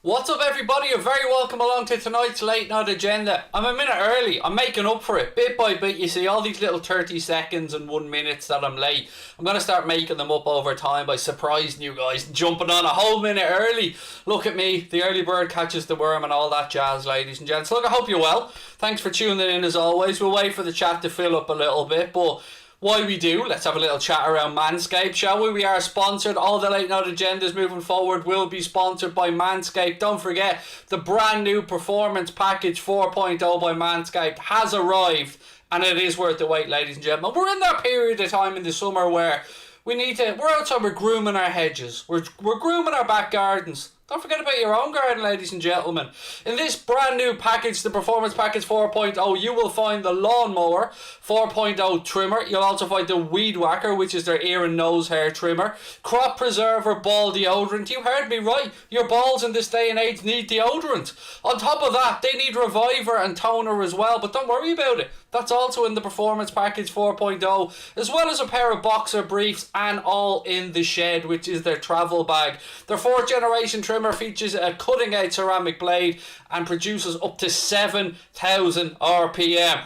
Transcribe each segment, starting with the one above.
What's up, everybody? You're very welcome along to tonight's Late Night Agenda. I'm a minute early. I'm making up for it. Bit by bit, you see all these little 30 seconds and 1 minute that I'm late. I'm going to start making them up over time by surprising you guys, jumping on a whole minute early. Look at me. The early bird catches the worm and all that jazz, ladies and gents. Look, I hope you're well. Thanks for tuning in as always. We'll wait for the chat to fill up a little bit, but why we do, let's have a little chat around Manscaped, shall we? We are sponsored. All the Late Night Agendas moving forward will be sponsored by Manscaped. Don't forget, the brand new Performance Package 4.0 by Manscaped has arrived, and it is worth the wait, ladies and gentlemen. We're in that period of time in the summer where we're outside, we're grooming our hedges, we're grooming our back gardens. Don't forget about your own garden, ladies and gentlemen. In this brand new package, the Performance Package 4.0, you will find the Lawnmower 4.0 trimmer. You'll also find the Weed Whacker, which is their ear and nose hair trimmer. Crop Preserver ball deodorant. You heard me right. Your balls in this day and age need deodorant. On top of that, they need Reviver and toner as well, but don't worry about it. That's also in the Performance Package 4.0, as well as a pair of boxer briefs and all in the shed, which is their travel bag. Their 4th generation trimmer features a cutting edge ceramic blade and produces up to 7,000 RPM.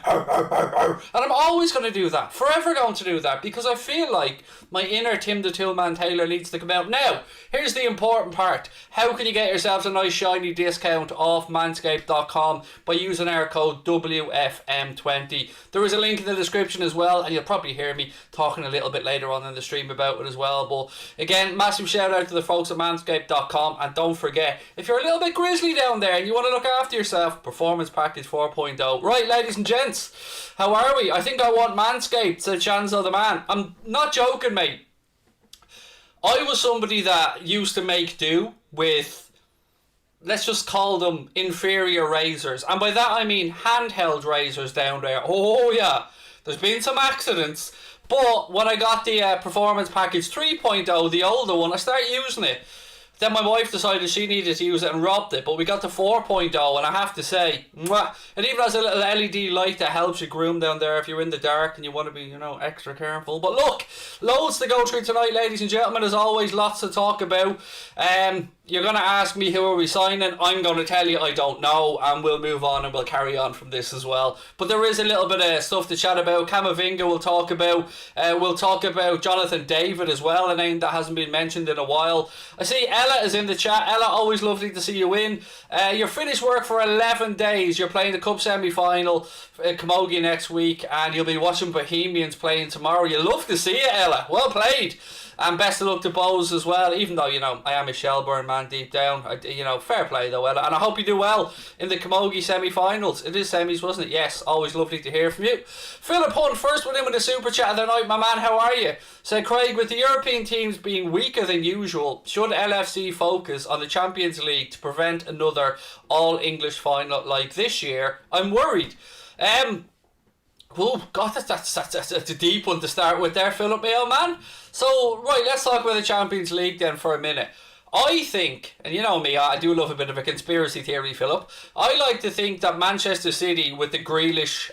And I'm always going to do that, forever going to do that, because I feel like my inner Tim the Toolman Taylor needs to come out. Now, here's the important part. How can you get yourselves a nice shiny discount off manscaped.com? By using our code WFM20. There is a link in the description as well, and you'll probably hear me talking a little bit later on in the stream about it as well. But again, massive shout out to the folks at manscaped.com, and don't forget, if you're a little bit grizzly down there and you want to look after yourself, Performance Package 4.0. Right, ladies and gents, how are we? I think I want Manscaped, said Chanzo the man. I'm not joking, mate. I was somebody that used to make do with, let's just call them inferior razors. And by that I mean handheld razors down there. Oh yeah, there's been some accidents. But when I got the Performance Package 3.0, the older one, I started using it. Then my wife decided she needed to use it and robbed it. But we got the 4.0, and I have to say, mwah, it even has a little LED light that helps you groom down there if you're in the dark and you want to be, extra careful. But look, loads to go through tonight, ladies and gentlemen. As always, lots to talk about. You're going to ask me who are we signing. I'm going to tell you I don't know, and we'll move on and we'll carry on from this as well. But there is a little bit of stuff to chat about. Camavinga we'll talk about. We'll talk about Jonathan David as well, a name that hasn't been mentioned in a while. I see Ella is in the chat. Ella, always lovely to see you in. You're finished work for 11 days. You're playing the Cup semi-final in Camogie next week, and you'll be watching Bohemians playing tomorrow. You love to see it, Ella. Well played. And best of luck to Bose as well, even though, I am a Shelbourne man deep down. Fair play though, Ella. And I hope you do well in the Camogie semi-finals. It is semis, wasn't it? Yes, always lovely to hear from you. Philip Hunt, first one in with a super chat of the night. My man, how are you? Said Craig, with the European teams being weaker than usual, should LFC focus on the Champions League to prevent another all-English final like this year? I'm worried. Oh, God, that's a deep one to start with there, Philip, my old man. So, right, let's talk about the Champions League then for a minute. I think, and you know me, I do love a bit of a conspiracy theory, Philip. I like to think that Manchester City, with the Grealish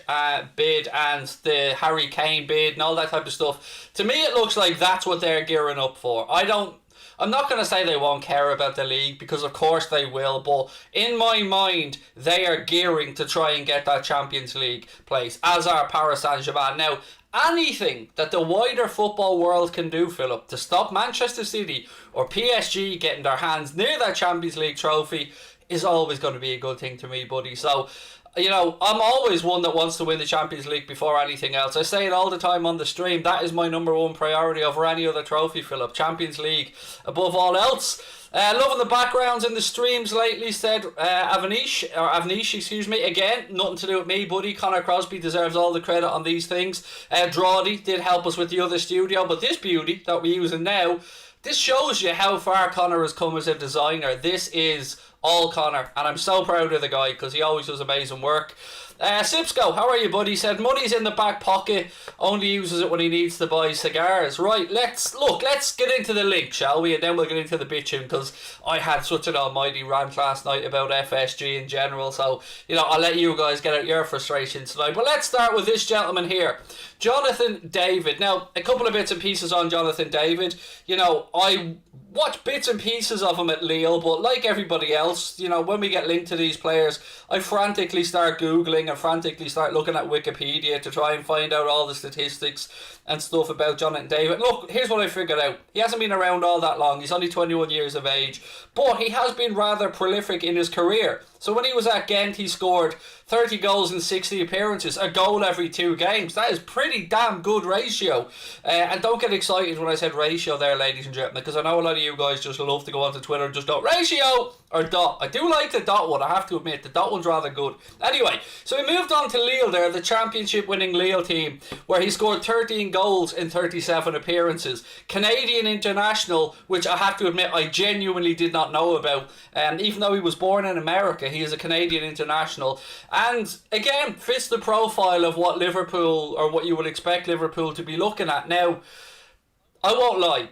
bid and the Harry Kane bid and all that type of stuff, to me it looks like that's what they're gearing up for. I'm not going to say they won't care about the league, because of course they will, but in my mind, they are gearing to try and get that Champions League place, as are Paris Saint-Germain. Now, anything that the wider football world can do, Philip, to stop Manchester City or PSG getting their hands near that Champions League trophy is always going to be a good thing to me, buddy. So, I'm always one that wants to win the Champions League before anything else. I say it all the time on the stream. That is my number one priority over any other trophy, Philip. Champions League above all else. Loving the backgrounds in the streams lately, said Avnish, excuse me. Again, nothing to do with me, buddy. Connor Crosby deserves all the credit on these things. Drawdy did help us with the other studio, but this beauty that we're using now, this shows you how far Connor has come as a designer. This is all Connor, and I'm so proud of the guy because he always does amazing work. Sipsco, how are you, buddy? Said money's in the back pocket, only uses it when he needs to buy cigars. Right, let's get into the link, shall we? And then we'll get into the bitching, because I had such an almighty rant last night about FSG in general. So, I'll let you guys get out your frustrations tonight. But let's start with this gentleman here, Jonathan David. Now, a couple of bits and pieces on Jonathan David. I watch bits and pieces of him at Lille, but like everybody else, you know, when we get linked to these players, I frantically start Googling and frantically start looking at Wikipedia to try and find out all the statistics and stuff about Jonathan David. Look, here's what I figured out. He hasn't been around all that long. He's only 21 years of age, but he has been rather prolific in his career. So when he was at Ghent, he scored 30 goals in 60 appearances, a goal every 2 games. That is pretty damn good ratio. And don't get excited when I said ratio there, ladies and gentlemen, because I know a lot of you guys just love to go onto Twitter and just go ratio or dot. I do like the dot one, I have to admit. The dot one's rather good. Anyway, so he moved on to Lille there, the championship winning Lille team, where he scored 13 goals in 37 appearances. Canadian international, which I have to admit I genuinely did not know about. Even though he was born in America, he is a Canadian international. And again, fits the profile of what Liverpool, or what you would expect Liverpool to be looking at. Now, I won't lie.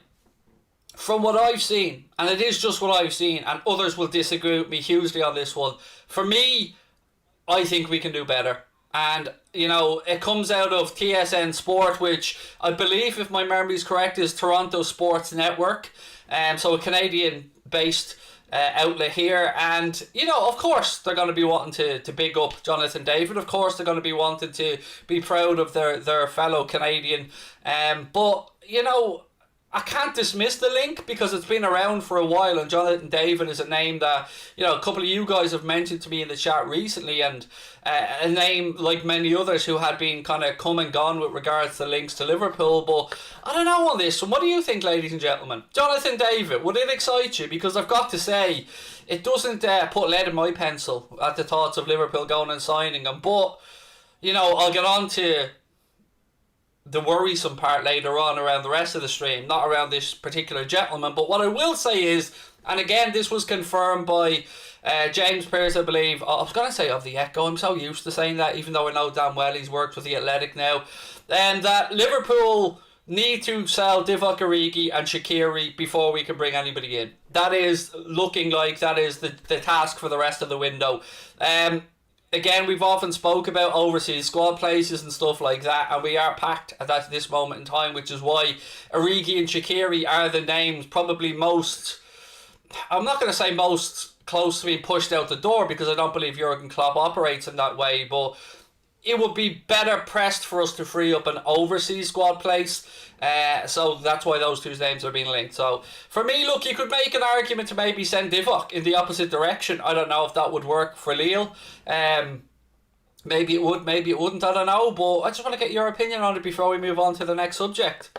From what I've seen, and it is just what I've seen, and others will disagree with me hugely on this one, for me, I think we can do better. And, you know, it comes out of TSN Sport, which I believe, if my memory is correct, is Toronto Sports Network. So a Canadian-based outlet here. And, you know, of course, they're going to be wanting to big up Jonathan David. Of course, they're going to be wanting to be proud of their fellow Canadian. But, you know, I can't dismiss the link because it's been around for a while, and Jonathan David is a name that, you know, a couple of you guys have mentioned to me in the chat recently, and a name like many others who had been kind of come and gone with regards to links to Liverpool. But I don't know on this one. What do you think, ladies and gentlemen? Jonathan David, would it excite you? Because I've got to say, it doesn't put lead in my pencil at the thoughts of Liverpool going and signing him. But, you know, I'll get on to the worrisome part later on around the rest of the stream, not around this particular gentleman. But what I will say is, and again, this was confirmed by James Pearce, I believe. I was going to say of the Echo. I'm so used to saying that, even though I know damn well he's worked with the Athletic now. And that Liverpool need to sell Divock Origi and Shaqiri before we can bring anybody in. That is looking like that is the task for the rest of the window. Again, we've often spoke about overseas squad places and stuff like that, and we are packed at this moment in time, which is why Origi and Shaqiri are the names probably most, I'm not going to say most close to being pushed out the door, because I don't believe Jurgen Klopp operates in that way, but it would be better pressed for us to free up an overseas squad place. So that's why those two names are being linked. So for me, look, you could make an argument to maybe send Divock in the opposite direction. I don't know if that would work for Lille. Maybe it would, maybe it wouldn't, I don't know. But I just want to get your opinion on it before we move on to the next subject.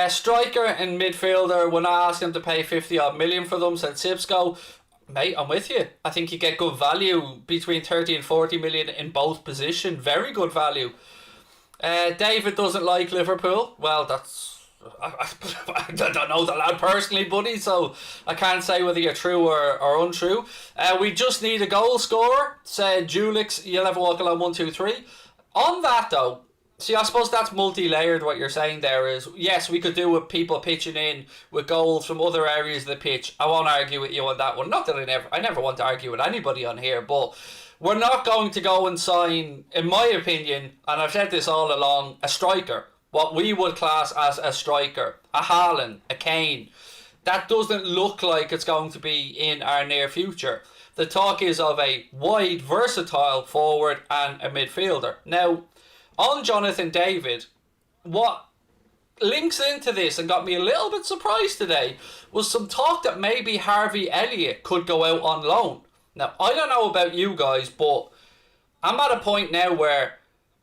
Striker and midfielder, we're not asking them to pay 50 odd million for them, said Sipsco. Mate, I'm with you. I think you get good value between 30 and 40 million in both positions. Very good value. David doesn't like Liverpool. Well, that's... I don't know the lad personally, buddy, so I can't say whether you're true or untrue. We just need a goal scorer, said Julix. You'll have a walk along 1, 2, 3. On that, though, see, I suppose that's multi-layered. What you're saying there is, yes, we could do with people pitching in with goals from other areas of the pitch. I won't argue with you on that one. Not that I never want to argue with anybody on here, but we're not going to go and sign, in my opinion, and I've said this all along, a striker. What we would class as a striker, a Haaland, a Kane. That doesn't look like it's going to be in our near future. The talk is of a wide, versatile forward and a midfielder. Now, on Jonathan David, what links into this and got me a little bit surprised today was some talk that maybe Harvey Elliott could go out on loan. Now, I don't know about you guys, but I'm at a point now where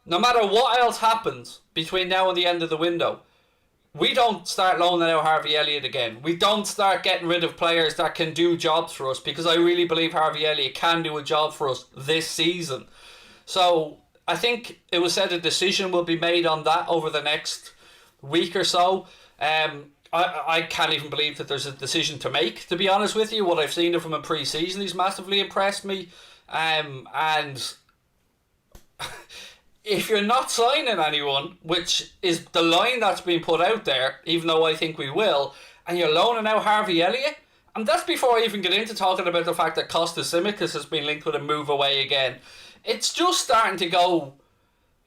no matter what else happens between now and the end of the window, we don't start loaning out Harvey Elliott again. We don't start getting rid of players that can do jobs for us, because I really believe Harvey Elliott can do a job for us this season. So I think it was said a decision will be made on that over the next week or so. I can't even believe that there's a decision to make, to be honest with you. What I've seen of him in pre-season, he's massively impressed me. And if you're not signing anyone, which is the line that's been put out there, even though I think we will, and you're loaning out Harvey Elliott, and that's before I even get into talking about the fact that Tsimikas has been linked with a move away again. It's just starting to go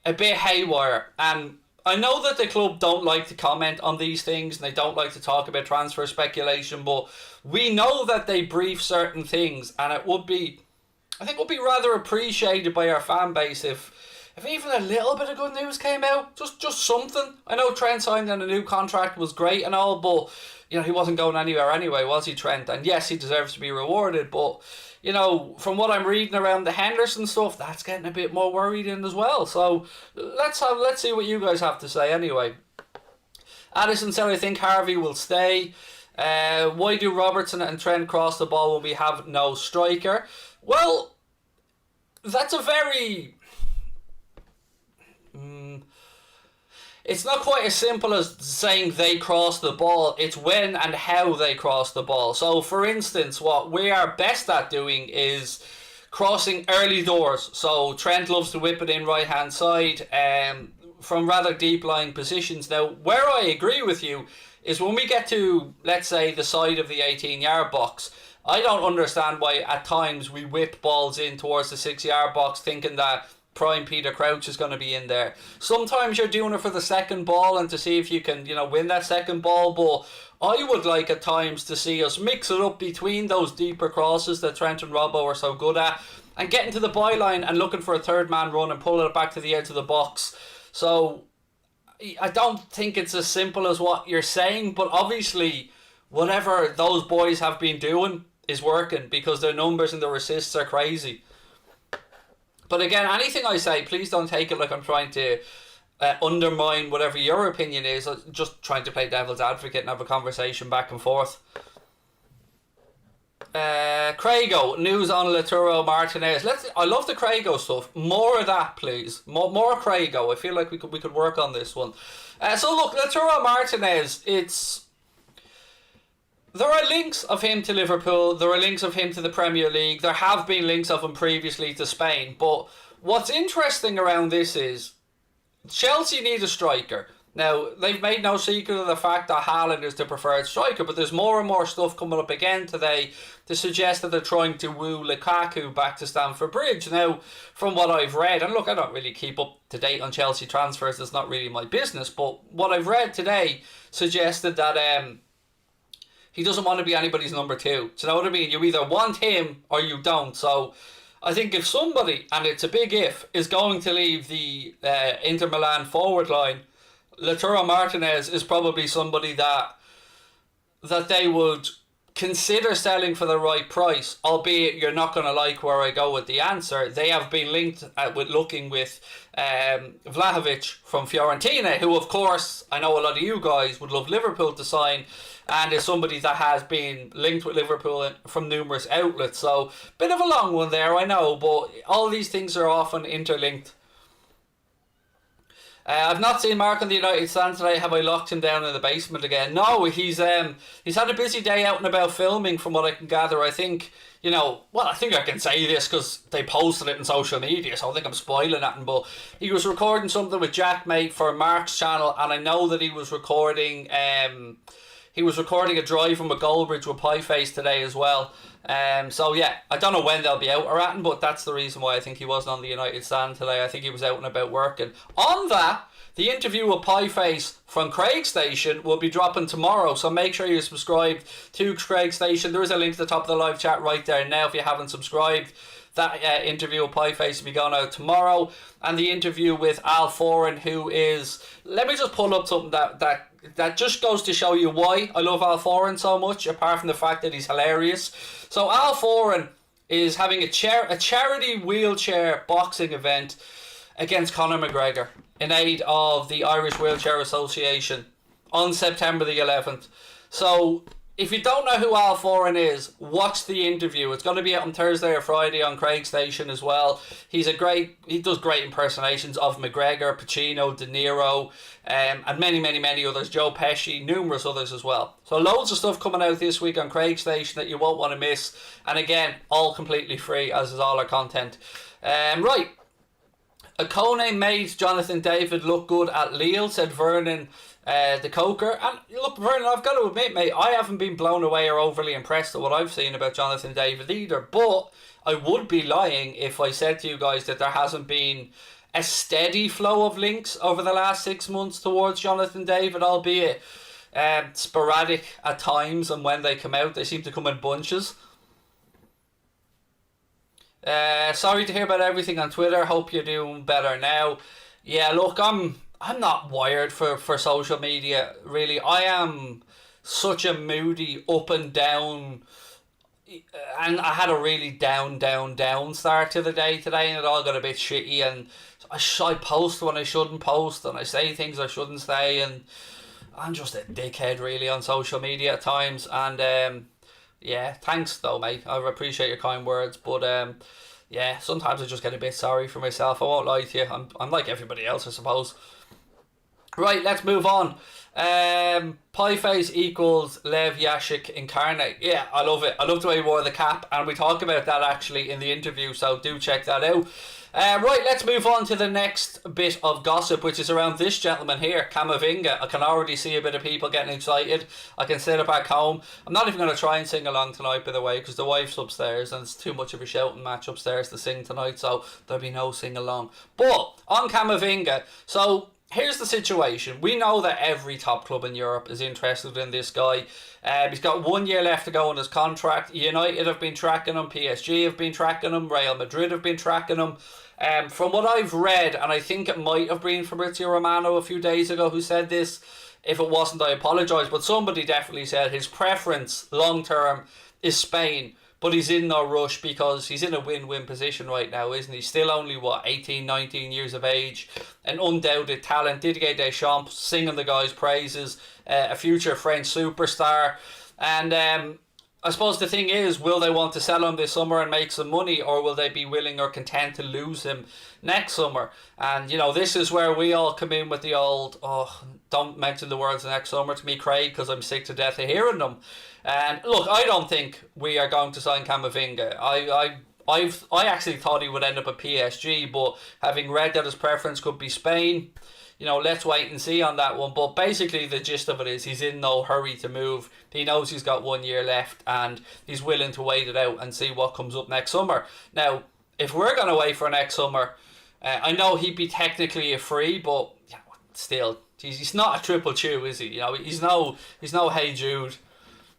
a bit haywire, and I know that the club don't like to comment on these things and they don't like to talk about transfer speculation, but we know that they brief certain things, and it would be, I think, would be rather appreciated by our fan base if even a little bit of good news came out, just something. I know Trent signed on a new contract was great and all, but you know, he wasn't going anywhere anyway, was he, Trent? And yes, he deserves to be rewarded, but you know, from what I'm reading around the Henderson stuff, that's getting a bit more worrying as well. So let's see what you guys have to say anyway. Addison said, I think Harvey will stay. Why do Robertson and Trent cross the ball when we have no striker? Well, that's a very... It's not quite as simple as saying they cross the ball. It's when and how they cross the ball. So, for instance, what we are best at doing is crossing early doors. So, Trent loves to whip it in right-hand side from rather deep-lying positions. Now, where I agree with you is when we get to, let's say, the side of the 18-yard box, I don't understand why at times we whip balls in towards the 6-yard box thinking that prime Peter Crouch is going to be in there. Sometimes you're doing it for the second ball and to see if you can, you know, win that second ball, but I would like at times to see us mix it up between those deeper crosses that Trent and Robbo are so good at and getting to the byline and looking for a third man run and pulling it back to the edge of the box. So I don't think it's as simple as what you're saying, but obviously whatever those boys have been doing is working because their numbers and their assists are crazy. But again, anything I say, please don't take it like I'm trying to undermine whatever your opinion is. I'm just trying to play devil's advocate and have a conversation back and forth. Craigo, news on Lautaro Martinez. I love the Craigo stuff. More of that, please. More Craigo. I feel like we could work on this one. So look, Lautaro Martinez, there are links of him to Liverpool. There are links of him to the Premier League. There have been links of him previously to Spain. But what's interesting around this is Chelsea need a striker. Now, they've made no secret of the fact that Haaland is the preferred striker, but there's more and more stuff coming up again today to suggest that they're trying to woo Lukaku back to Stamford Bridge. Now, from what I've read, and look, I don't really keep up to date on Chelsea transfers, it's not really my business, but what I've read today suggested that he doesn't want to be anybody's number two. Do you know what I mean? You either want him or you don't. So I think if somebody, and it's a big if, is going to leave the Inter Milan forward line, Lautaro Martinez is probably somebody that they would consider selling for the right price, albeit you're not going to like where I go with the answer. They have been linked with looking with Vlahovic from Fiorentina, who of course I know a lot of you guys would love Liverpool to sign, and is somebody that has been linked with Liverpool from numerous outlets. So bit of a long one there, I know, but all these things are often interlinked. I've not seen Mark on the United stand today. Have I locked him down in the basement again? No, he's had a busy day out and about filming from what I can gather. I think, you know, well, I think I can say this because they posted it on social media, so I think I'm spoiling that. But he was recording something with Jack Mate for Mark's channel, and I know that he was recording a drive from a Goldbridge with Pieface today as well. So yeah, I don't know when they'll be out or at, but that's the reason why I think he wasn't on the United stand today. I think he was out and about working. On that, the interview with Pieface from Craig Station will be dropping tomorrow, so make sure you're subscribed to Craig Station. There is a link to the top of the live chat right there now if you haven't subscribed. That interview with Pieface will be going out tomorrow, and the interview with Al Foran, who is, let me just pull up something that just goes to show you why I love Al Foran so much, apart from the fact that he's hilarious. So Al Foran is having a charity wheelchair boxing event against Conor McGregor in aid of the Irish Wheelchair Association on September the 11th. So if you don't know who Al Foran is, watch the interview. It's going to be out on Thursday or Friday on Craig Station as well. He does great impersonations of McGregor, Pacino, De Niro, and many, many, many others. Joe Pesci, numerous others as well. So loads of stuff coming out this week on Craig Station that you won't want to miss. And again, all completely free, as is all our content. Right. Akone made Jonathan David look good at Lille, said Vernon the Coker. And look, Vernon, I've got to admit, mate, I haven't been blown away or overly impressed at what I've seen about Jonathan David either. But I would be lying if I said to you guys that there hasn't been a steady flow of links over the last 6 months towards Jonathan David, albeit sporadic at times, and when they come out, they seem to come in bunches. Sorry to hear about everything on Twitter. Hope you're doing better now. Yeah, look, I'm not wired for social media, really. I am such a moody up and down, and I had a really down start to the day today, and it all got a bit shitty, and I post when I shouldn't post, and I say things I shouldn't say, and I'm just a dickhead really on social media at times. And yeah, thanks though, mate. I appreciate your kind words, but yeah, sometimes I just get a bit sorry for myself. I won't lie to you. I'm like everybody else, I suppose. Right, let's move on. Pieface equals Lev Yashik incarnate. Yeah, I love it. I love the way he wore the cap, and we talk about that actually in the interview, so do check that out. Right, let's move on to the next bit of gossip, which is around this gentleman here, Camavinga. I can already see a bit of people getting excited. I can sit back home. I'm not even going to try and sing along tonight, by the way, because the wife's upstairs and it's too much of a shouting match upstairs to sing tonight, so there'll be no sing along. But on Camavinga, so here's the situation. We know that every top club in Europe is interested in this guy. He's got 1 year left to go on his contract. United have been tracking him. PSG have been tracking him. Real Madrid have been tracking him. From what I've read, and I think it might have been Fabrizio Romano a few days ago who said this. If it wasn't, I apologise. But somebody definitely said his preference long term is Spain. But he's in no rush because he's in a win-win position right now, isn't he? Still only, 18, 19 years of age. An undoubted talent. Didier Deschamps singing the guy's praises. A future French superstar. And I suppose the thing is, will they want to sell him this summer and make some money, or will they be willing or content to lose him next summer? And, you know, this is where we all come in with the old, don't mention the words next summer to me, Craig, because I'm sick to death of hearing them. And look, I don't think we are going to sign Camavinga. I actually thought he would end up at PSG, but having read that his preference could be Spain, you know, let's wait and see on that one. But basically the gist of it is he's in no hurry to move. He knows he's got 1 year left and he's willing to wait it out and see what comes up next summer. Now, if we're going to wait for next summer, I know he'd be technically a free, but yeah, still, he's not a triple chew, is he? You know, he's no Hey Jude.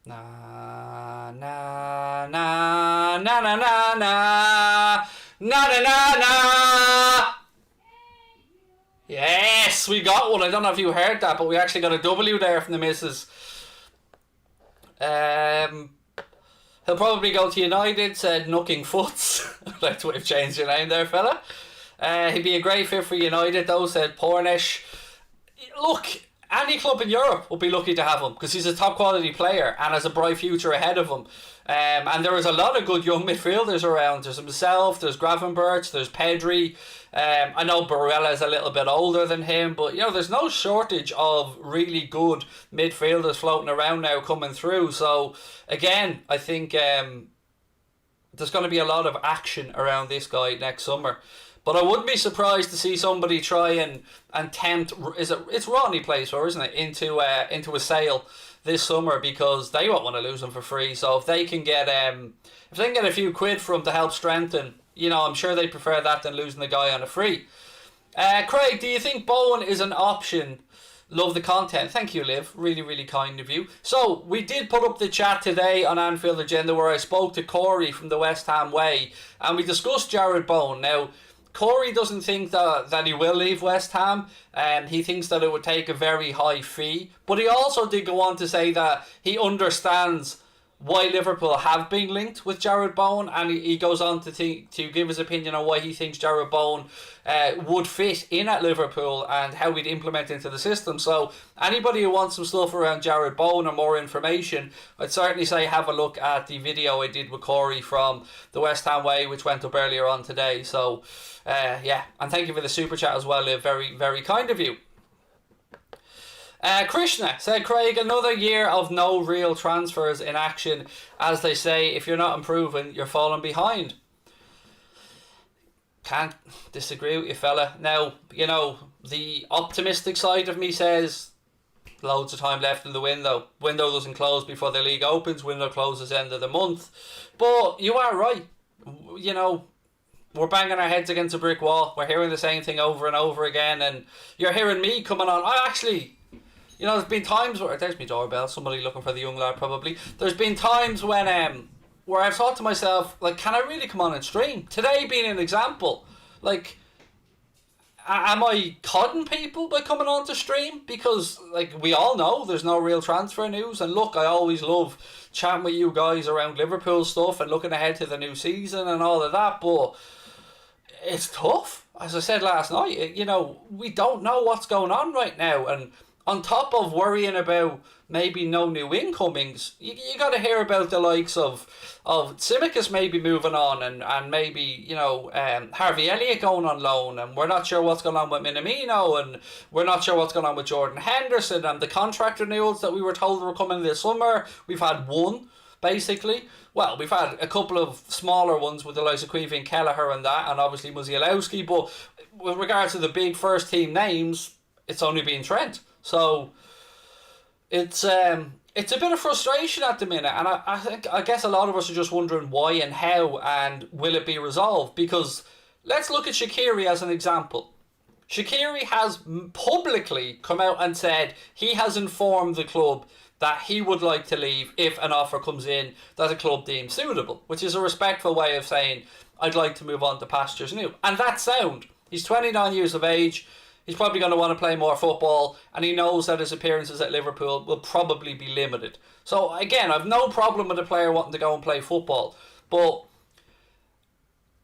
Na na na na na na na na na na na. Yes, we got one. I don't know if you heard that, but we actually got a W there from the missus. He'll probably go to United, said Knucking Foots. I'd like to have changed your name there, fella. He'd be a great fit for United, though, said Pornish. Look, any club in Europe will be lucky to have him because he's a top quality player and has a bright future ahead of him. And there is a lot of good young midfielders around. There's himself, there's Gravenberch, there's Pedri. I know Barella is a little bit older than him, but you know there's no shortage of really good midfielders floating around now coming through. So again, I think there's going to be a lot of action around this guy next summer. But I wouldn't be surprised to see somebody try and tempt. It's Rodney plays for, isn't it? Into a sale this summer because they won't want to lose him for free. So if they can get a few quid for him to help strengthen, you know, I'm sure they prefer that than losing the guy on a free. Craig, do you think Bowen is an option? Love the content. Thank you, Liv. Really, really kind of you. So, we did put up the chat today on Anfield Agenda where I spoke to Corey from the West Ham Way and we discussed Jarrod Bowen. Now, Corey doesn't think that he will leave West Ham. He thinks that it would take a very high fee. But he also did go on to say that he understands why Liverpool have been linked with Jarrod Bowen, and he goes on to give his opinion on why he thinks Jarrod Bowen would fit in at Liverpool and how he'd implement into the system. So anybody who wants some stuff around Jarrod Bowen or more information, I'd certainly say have a look at the video I did with Corey from the West Ham Way, which went up earlier on today. So yeah, and thank you for the super chat as well, Liv. Very, very kind of you. Krishna said, Craig, another year of no real transfers in action. As they say, if you're not improving, you're falling behind. Can't disagree with you, fella. Now, you know, the optimistic side of me says loads of time left in the window. Window doesn't close before the league opens. Window closes end of the month. But you are right. You know, we're banging our heads against a brick wall. We're hearing the same thing over and over again, and you're hearing me coming on. I actually, there's been times where there's my doorbell. Somebody looking for the young lad probably. There's been times when where I've thought to myself, like, can I really come on and stream? Today being an example, like, am I codding people by coming on to stream? Because, like, we all know there's no real transfer news. And look, I always love chatting with you guys around Liverpool stuff and looking ahead to the new season and all of that. But it's tough. As I said last night, we don't know what's going on right now. And on top of worrying about maybe no new incomings, you got to hear about the likes of Tsimikas maybe moving on and maybe, Harvey Elliott going on loan, and we're not sure what's going on with Minamino, and we're not sure what's going on with Jordan Henderson, and the contract renewals that we were told were coming this summer. We've had one, basically. Well, we've had a couple of smaller ones with the likes of Queevy and Kelleher and that, and obviously Muzialowski, but with regards to the big first team names, it's only been Trent. So it's a bit of frustration at the minute, and I guess a lot of us are just wondering why and how, and will it be resolved? Because let's look at Shaqiri as an example. Shaqiri has publicly come out and said he has informed the club that he would like to leave if an offer comes in that the club deems suitable, which is a respectful way of saying I'd like to move on to pastures new. And that's sound. He's 29 years of age. He's probably going to want to play more football, and he knows that his appearances at Liverpool will probably be limited. So, again, I've no problem with a player wanting to go and play football. But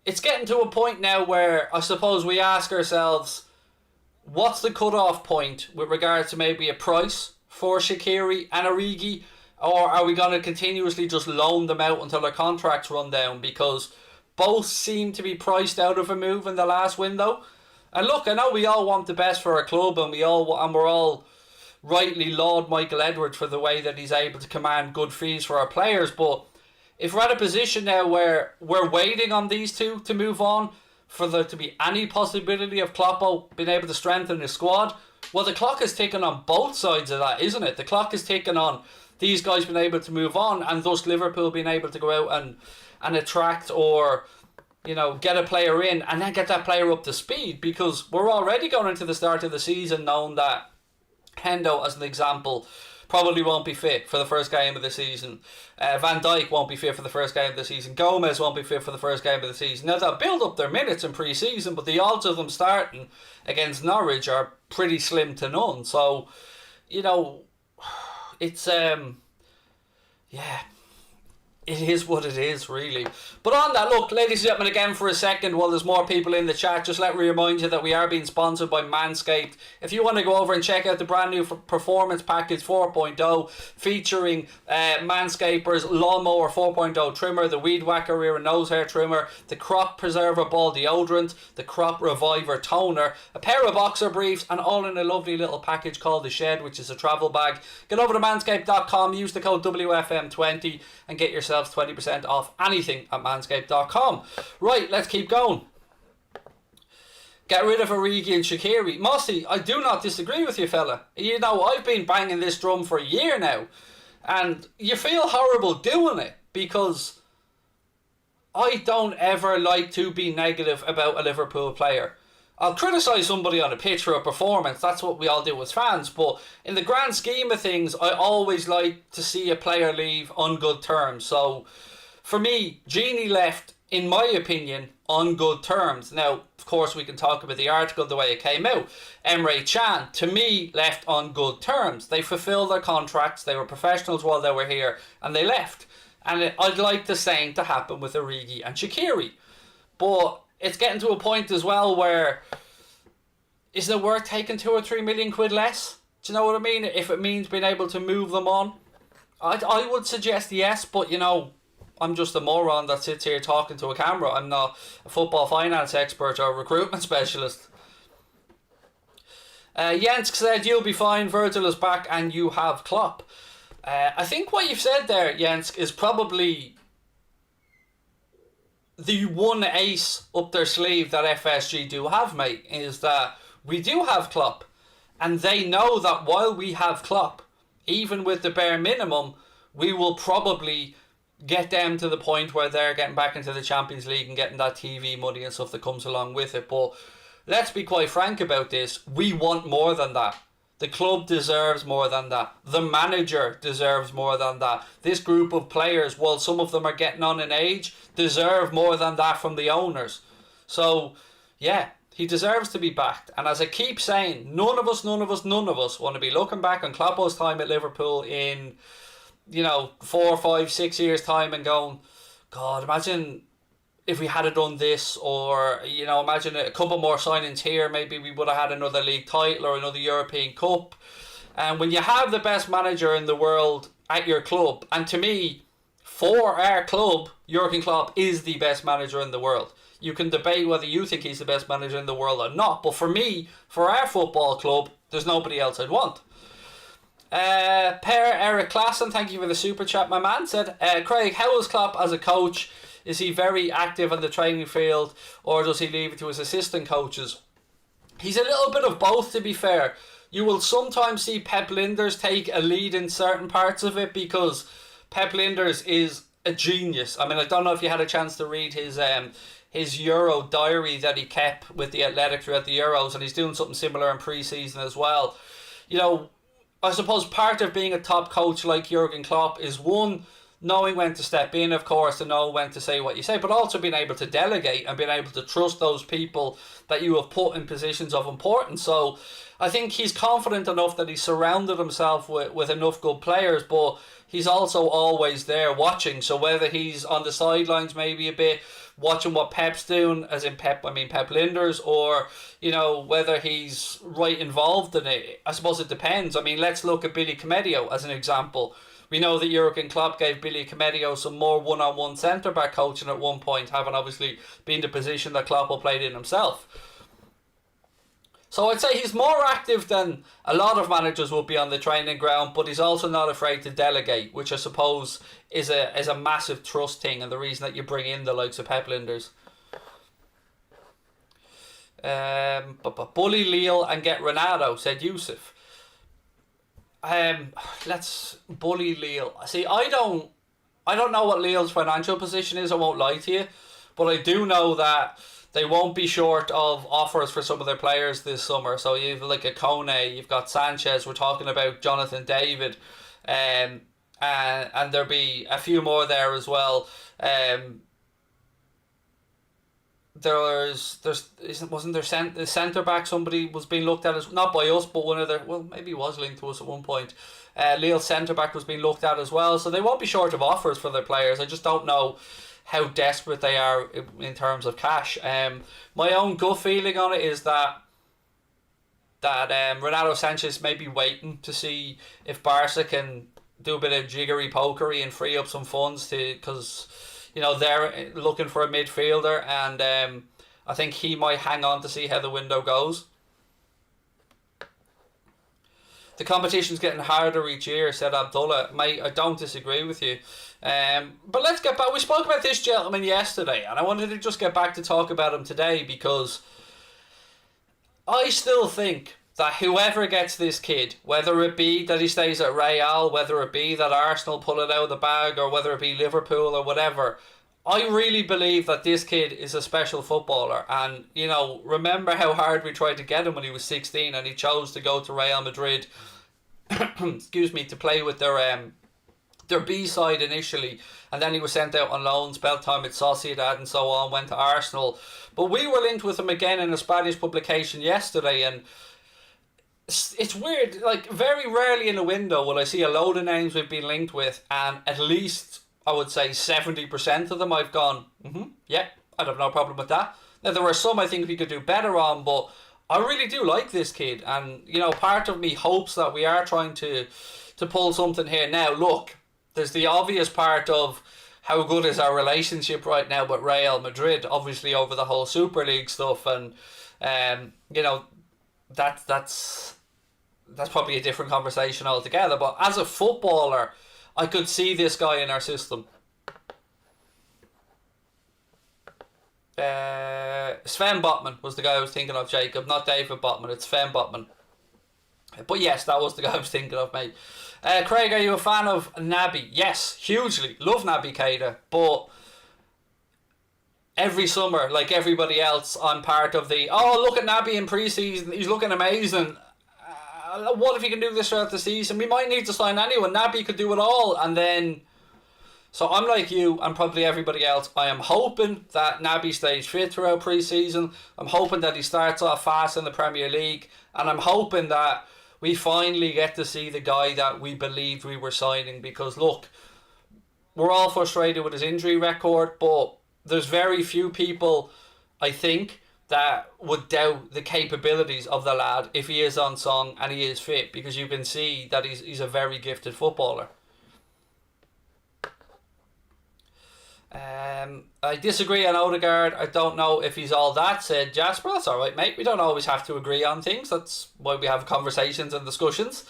it's getting to a point now where I suppose we ask ourselves, what's the cut-off point with regards to maybe a price for Shaqiri and Origi? Or are we going to continuously just loan them out until their contracts run down? Because both seem to be priced out of a move in the last window. And look, I know we all want the best for our club, and we're all rightly laud Michael Edwards for the way that he's able to command good fees for our players. But if we're at a position now where we're waiting on these two to move on for there to be any possibility of Klopp being able to strengthen his squad, well, the clock is ticking on both sides of that, isn't it? The clock is ticking on these guys being able to move on, and thus Liverpool being able to go out and attract or get a player in and then get that player up to speed, because we're already going into the start of the season knowing that Hendo, as an example, probably won't be fit for the first game of the season. Van Dijk won't be fit for the first game of the season. Gomez won't be fit for the first game of the season. Now, they'll build up their minutes in pre-season, but the odds of them starting against Norwich are pretty slim to none. So, it's it is what it is, really. But on that, look, ladies and gentlemen, again for a second, while there's more people in the chat, just let me remind you that we are being sponsored by Manscaped. If you want to go over and check out the brand new Performance Package 4.0, featuring Manscapers Lawnmower 4.0 trimmer, the Weed Whacker ear and nose hair trimmer, the Crop Preserver Ball deodorant, the Crop Reviver toner, a pair of boxer briefs, and all in a lovely little package called the Shed, which is a travel bag. Get over to manscaped.com, use the code WFM20 and get yourselves 20% off anything at manscaped.com. Right, let's keep going. Get rid of Origi and Shaqiri. Mossy, I do not disagree with you, fella. I've been banging this drum for a year now, and you feel horrible doing it, because I don't ever like to be negative about a Liverpool player. I'll criticise somebody on a pitch for a performance, that's what we all do as fans, but in the grand scheme of things, I always like to see a player leave on good terms. So, for me, Gini left, in my opinion, on good terms. Now, of course, we can talk about the article, the way it came out. Emre Can, to me, left on good terms. They fulfilled their contracts, they were professionals while they were here, and they left. And I'd like the same to happen with Origi and Shaqiri. But it's getting to a point as well where, is it worth taking 2 or 3 million quid less? Do you know what I mean? If it means being able to move them on, I would suggest yes, but I'm just a moron that sits here talking to a camera. I'm not a football finance expert or a recruitment specialist. Jensk said, you'll be fine, Virgil is back and you have Klopp. I think what you've said there, Jensk, is probably the one ace up their sleeve that FSG do have, mate, is that we do have Klopp, and they know that while we have Klopp, even with the bare minimum, we will probably get them to the point where they're getting back into the Champions League and getting that TV money and stuff that comes along with it. But let's be quite frank about this. We want more than that. The club deserves more than that. The manager deserves more than that. This group of players, while some of them are getting on in age, deserve more than that from the owners. So, yeah, he deserves to be backed. And as I keep saying, none of us want to be looking back on Kloppo's time at Liverpool in, 4, 5, 6 years' time and going, God, imagine if we had done this, or imagine a couple more signings here, maybe we would have had another league title or another European Cup. And when you have the best manager in the world at your club, and to me, for our club, Jurgen Klopp is the best manager in the world. You can debate whether you think he's the best manager in the world or not, but for me, for our football club, there's nobody else I'd want. Per Eric Klassen, thank you for the super chat, my man, said, Craig, how is Klopp as a coach? Is he very active on the training field, or does he leave it to his assistant coaches? He's a little bit of both, to be fair. You will sometimes see Pep Lijnders take a lead in certain parts of it, because Pep Lijnders is a genius. I mean, I don't know if you had a chance to read his Euro diary that he kept with the Athletic throughout the Euros, and he's doing something similar in pre-season as well. I suppose part of being a top coach like Jurgen Klopp is, one, knowing when to step in, of course, and know when to say what you say, but also being able to delegate and being able to trust those people that you have put in positions of importance. So I think he's confident enough that he's surrounded himself with enough good players, but he's also always there watching. So whether he's on the sidelines maybe a bit, watching what Pep's doing, as in Pep Lijnders, or, whether he's right involved in it, I suppose it depends. I mean, let's look at Billy Comedio as an example. We know that Jurgen Klopp gave Billy Comedio some more one-on-one centre-back coaching at one point, having obviously been the position that Klopp played in himself. So I'd say he's more active than a lot of managers will be on the training ground, but he's also not afraid to delegate, which I suppose is a massive trust thing, and the reason that you bring in the likes of Pep Lijnders. Bully Lille and get Ronaldo, said Yusuf. Let's bully Lille. See, I don't know what Lille's financial position is, I won't lie to you, but I do know that they won't be short of offers for some of their players this summer. So you've like a Kone, you've got Sanchez, we're talking about Jonathan David, and there'll be a few more there as well. Wasn't there the centre back somebody was being looked at as, not by us, but one of their, well, maybe he was linked to us at one point. Lille's centre back was being looked at as well, so they won't be short of offers for their players. I just don't know how desperate they are in terms of cash. My own gut feeling on it is that Renato Sanchez may be waiting to see if Barca can do a bit of jiggery pokery and free up some funds because they're looking for a midfielder, and I think he might hang on to see how the window goes. The competition's getting harder each year, said Abdullah. Mate, I don't disagree with you. But let's get back. We spoke about this gentleman yesterday, and I wanted to just get back to talk about him today, because I still think that whoever gets this kid, whether it be that he stays at Real, whether it be that Arsenal pull it out of the bag, or whether it be Liverpool or whatever, I really believe that this kid is a special footballer. And, remember how hard we tried to get him when he was 16 and he chose to go to Real Madrid, excuse me, to play with their B side initially, and then he was sent out on loan, spent time at Sociedad and so on, went to Arsenal. But we were linked with him again in a Spanish publication yesterday, and it's weird, like very rarely in a window will I see a load of names we've been linked with, and at least I would say 70% of them I've gone, yeah, I'd have no problem with that. Now there were some I think we could do better on, but I really do like this kid, and part of me hopes that we are trying to pull something here. Now look, there's the obvious part of how good is our relationship right now with Real Madrid, obviously over the whole Super League stuff, and that's probably a different conversation altogether. But as a footballer, I could see this guy in our system. Sven Botman was the guy I was thinking of, Jacob, not David Botman. It's Sven Botman. But yes, that was the guy I was thinking of, mate. Craig, are you a fan of Naby? Yes, hugely. Love Naby Keita. But every summer, like everybody else, I'm part of the, oh, look at Naby in pre-season. He's looking amazing. What if he can do this throughout the season? We might need to sign anyone. Naby could do it all. And then... So I'm like you and probably everybody else. I am hoping that Naby stays fit throughout pre-season. I'm hoping that he starts off fast in the Premier League. And I'm hoping that we finally get to see the guy that we believed we were signing. Because look, we're all frustrated with his injury record. But there's very few people, I think, that would doubt the capabilities of the lad if he is on song and he is fit. Because you can see that he's a very gifted footballer. I disagree on Odegaard. I don't know if he's all that, said Jasper. That's alright, mate. We don't always have to agree on things. That's why we have conversations and discussions.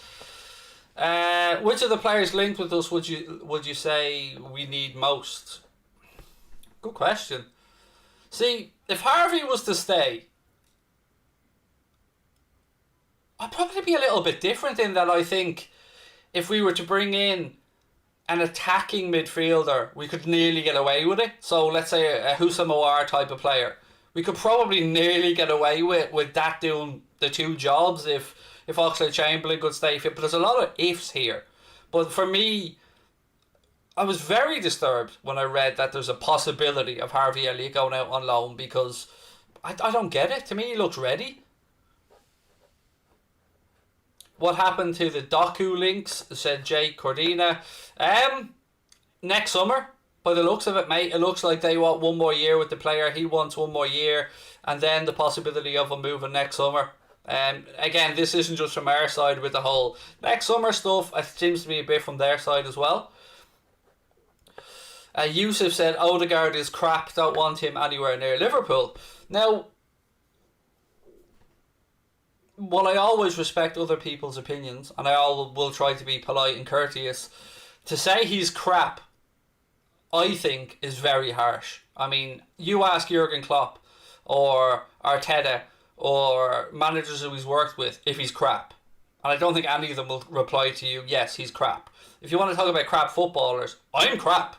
Which of the players linked with us would you say we need most? Good question. See, if Harvey was to stay, I'd probably be a little bit different in that I think if we were to bring in an attacking midfielder, we could nearly get away with it. So let's say a Houssam Aouar type of player. We could probably nearly get away with that doing the two jobs if Oxlade-Chamberlain could stay fit. But there's a lot of ifs here. But for me, I was very disturbed when I read that there's a possibility of Harvey Elliott going out on loan because I don't get it. To me, he looks ready. What happened to the Doku links, said Jake Cordina. Next summer, by the looks of it, mate, it looks like they want one more year with the player. He wants one more year. And then the possibility of him moving next summer. Again, this isn't just from our side with the whole next summer stuff. It seems to be a bit from their side as well. Yusuf said Odegaard is crap. Don't want him anywhere near Liverpool. Now, while I always respect other people's opinions, and I will try to be polite and courteous, to say he's crap, I think, is very harsh. I mean, you ask Jurgen Klopp or Arteta or managers who he's worked with if he's crap. And I don't think any of them will reply to you, yes, he's crap. If you want to talk about crap footballers, I'm crap.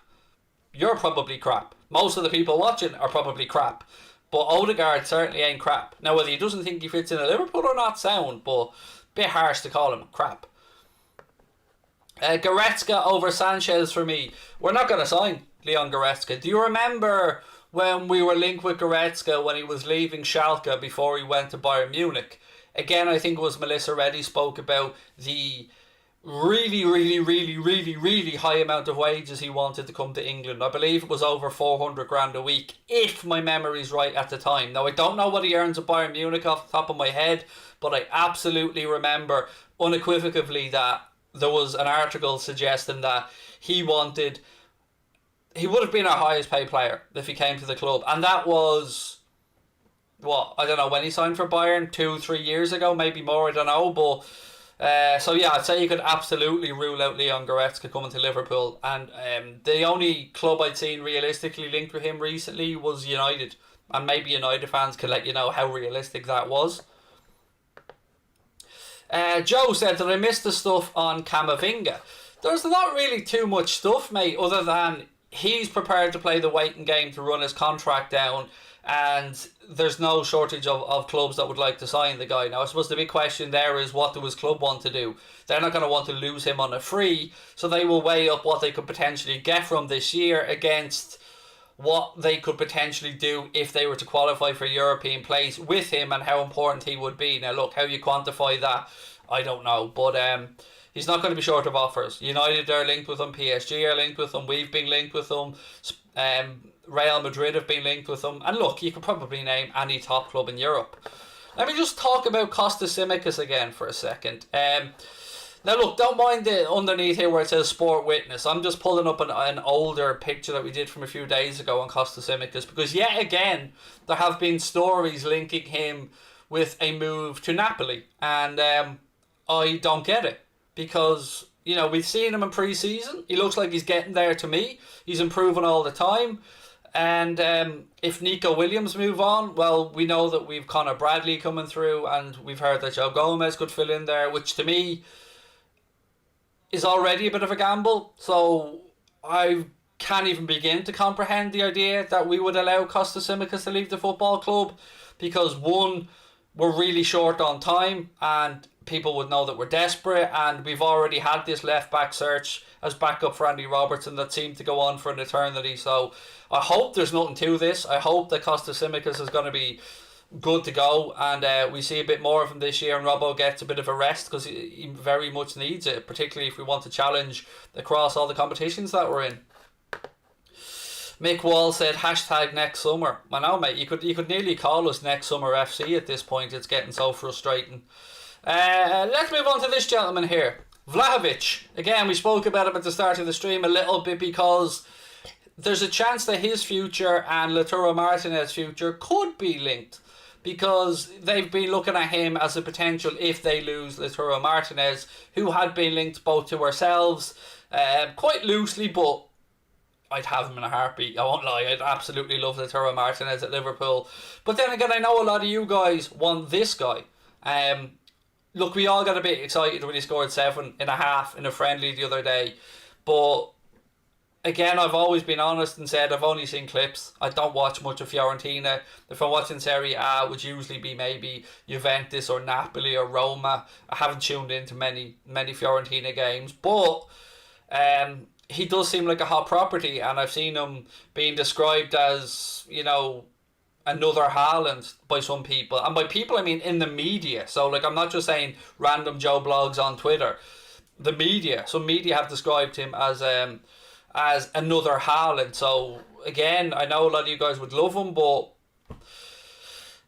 You're probably crap. Most of the people watching are probably crap. But Odegaard certainly ain't crap. Now, whether he doesn't think he fits in a Liverpool or not, sound, but a bit harsh to call him crap. Goretzka over Sanchez for me. We're not going to sign Leon Goretzka. Do you remember when we were linked with Goretzka when he was leaving Schalke before he went to Bayern Munich? Again, I think it was Melissa Reddy spoke about the really high amount of wages he wanted to come to England. I believe it was over 400 grand a week, if my memory's right at the time. Now, I don't know what he earns at Bayern Munich off the top of my head, but I absolutely remember unequivocally that there was an article suggesting that he would have been our highest paid player if he came to the club. And that was, I don't know when he signed for Bayern, 2-3 years ago, maybe more, I don't know, but so yeah, I'd say you could absolutely rule out Leon Goretzka coming to Liverpool. And the only club I'd seen realistically linked with him recently was United. And maybe United fans could let you know how realistic that was. Joe said that I missed the stuff on Camavinga. There's not really too much stuff, mate, other than he's prepared to play the waiting game to run his contract down. And there's no shortage of clubs that would like to sign the guy. Now, I suppose the big question there is, what does his club want to do? They're not going to want to lose him on a free, so they will weigh up what they could potentially get from this year against what they could potentially do if they were to qualify for European place with him and how important he would be. Now, look, how you quantify that, I don't know, but he's not going to be short of offers. United are linked with him, PSG are linked with him, we've been linked with him, Real Madrid have been linked with him, and look, you could probably name any top club in Europe. Let me just talk about Tsimikas again for a second. Now look, don't mind the underneath here where it says Sport Witness. I'm just pulling up an older picture that we did from a few days ago on Tsimikas, because yet again there have been stories linking him with a move to Napoli, and I don't get it, because we've seen him in pre-season. He looks like he's getting there to me. He's improving all the time. And if Nico Williams move on, well, we know that we've Connor Bradley coming through, and we've heard that Joe Gomez could fill in there, which to me is already a bit of a gamble. So I can't even begin to comprehend the idea that we would allow Costa Tsimikas to leave the football club, because one, we're really short on time, and people would know that we're desperate, and we've already had this left back search as backup for Andy Robertson that seemed to go on for an eternity. So I hope there's nothing to this. I hope that Costa Tsimikas is going to be good to go, and we see a bit more of him this year, and Robbo gets a bit of a rest, because he very much needs it, particularly if we want to challenge across all the competitions that we're in. Mick Wall said hashtag next summer. I know, mate, you could nearly call us next summer FC at this point. It's getting so frustrating. Let's move on to this gentleman here, Vlahovic. Again, we spoke about him at the start of the stream a little bit, because there's a chance that his future and Lautaro Martinez's future could be linked, because they've been looking at him as a potential if they lose Lautaro Martinez, who had been linked both to ourselves, quite loosely, but I'd have him in a heartbeat. I won't lie, I'd absolutely love Lautaro Martinez at Liverpool. But then again, I know a lot of you guys want this guy. Look, we all got a bit excited when he scored 7.5 in a friendly the other day. But again, I've always been honest and said I've only seen clips. I don't watch much of Fiorentina. If I'm watching Serie A, it would usually be maybe Juventus or Napoli or Roma. I haven't tuned into many Fiorentina games. But he does seem like a hot property, and I've seen him being described as, you know, another Haaland by some people. And by people, I mean in the media. So, like, I'm not just saying random Joe blogs on Twitter. The media. Some media have described him as another Haaland. So, again, I know a lot of you guys would love him, but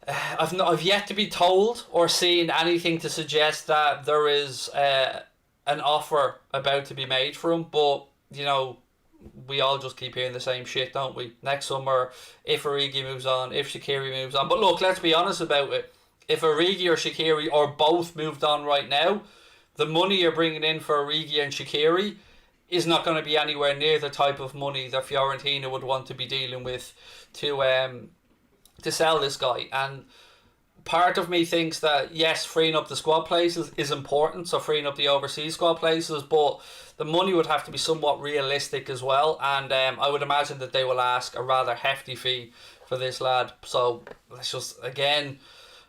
I've yet to be told or seen anything to suggest that there is an offer about to be made for him. But, you know, we all just keep hearing the same shit, don't we? Next summer, if Origi moves on, if Shaqiri moves on. But look, let's be honest about it. If Origi or Shaqiri or both moved on right now, the money you're bringing in for Origi and Shaqiri is not going to be anywhere near the type of money that Fiorentina would want to be dealing with to sell this guy. And part of me thinks that, yes, freeing up the squad places is important, so freeing up the overseas squad places, but the money would have to be somewhat realistic as well, and I would imagine that they will ask a rather hefty fee for this lad. So let's just, again,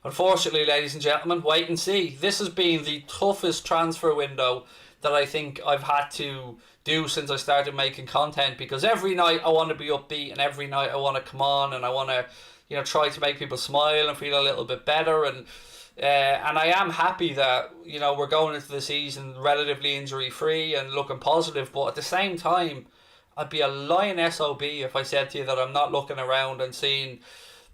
unfortunately, ladies and gentlemen, wait and see. This has been the toughest transfer window that I think I've had to do since I started making content, because every night I want to be upbeat, and every night I want to come on and I want to, you know, try to make people smile and feel a little bit better, and I am happy that, you know, we're going into the season relatively injury free and looking positive. But at the same time, I'd be a lying SOB if I said to you that I'm not looking around and seeing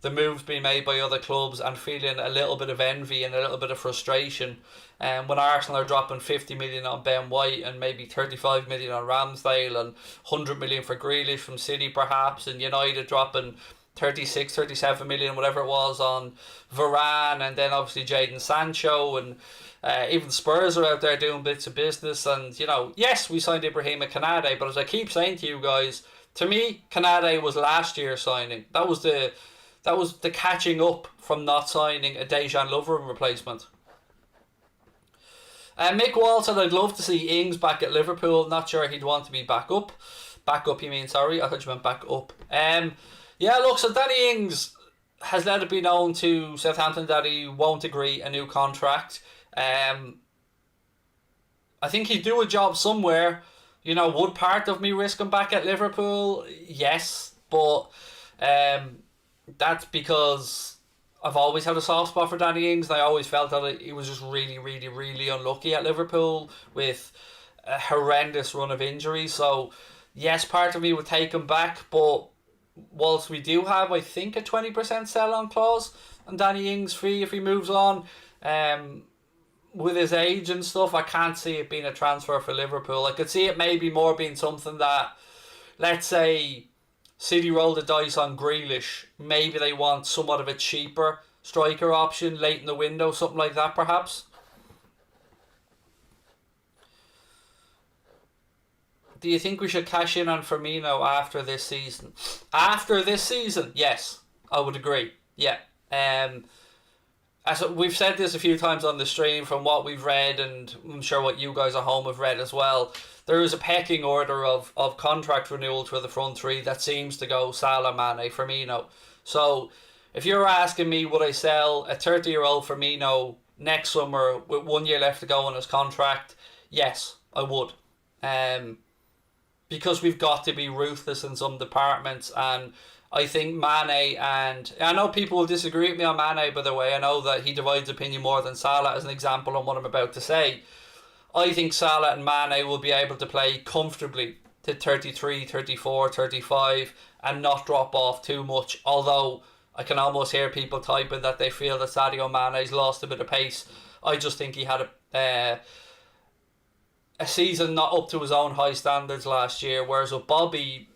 the moves being made by other clubs and feeling a little bit of envy and a little bit of frustration. When Arsenal are dropping 50 million on Ben White and maybe 35 million on Ramsdale and 100 million for Grealish from City perhaps, and United dropping 36, 37 million, whatever it was, on Varane, and then obviously Jadon Sancho, and even Spurs are out there doing bits of business. And, you know, yes, we signed Ibrahima Konate, but as I keep saying to you guys, to me, Konate was last year's signing. That was the catching up from not signing a Dejan Lovren replacement. Mick Wall said, I'd love to see Ings back at Liverpool. Not sure he'd want to be back up. Back up, you mean, sorry. I thought you meant back up. Yeah, look, so Danny Ings has let it be known to Southampton that he won't agree a new contract. I think he'd do a job somewhere. You know, would part of me risk him back at Liverpool? Yes, but that's because I've always had a soft spot for Danny Ings, and I always felt that he was just really, really, really unlucky at Liverpool with a horrendous run of injuries. So, yes, part of me would take him back, but whilst we do have, I think, a 20% sell-on clause on Danny Ings free if he moves on, with his age and stuff, I can't see it being a transfer for Liverpool. I could see it maybe more being something that, let's say, City roll the dice on Grealish. Maybe they want somewhat of a cheaper striker option late in the window, something like that perhaps. Do you think we should cash in on Firmino after this season? After this season, yes, I would agree. Yeah. As we've said this a few times on the stream, from what we've read, and I'm sure what you guys at home have read as well, there is a pecking order of contract renewals for the front three that seems to go Salah, Mane, Firmino. So if you're asking me, would I sell a 30-year-old Firmino next summer with 1 year left to go on his contract? Yes, I would. Because we've got to be ruthless in some departments, and I think Mane, and I know people will disagree with me on Mane, by the way. I know that he divides opinion more than Salah, as an example on what I'm about to say. I think Salah and Mane will be able to play comfortably to 33, 34, 35 and not drop off too much. Although I can almost hear people typing that they feel that Sadio Mane's lost a bit of pace. I just think he had a season not up to his own high standards last year. Whereas with Bobby,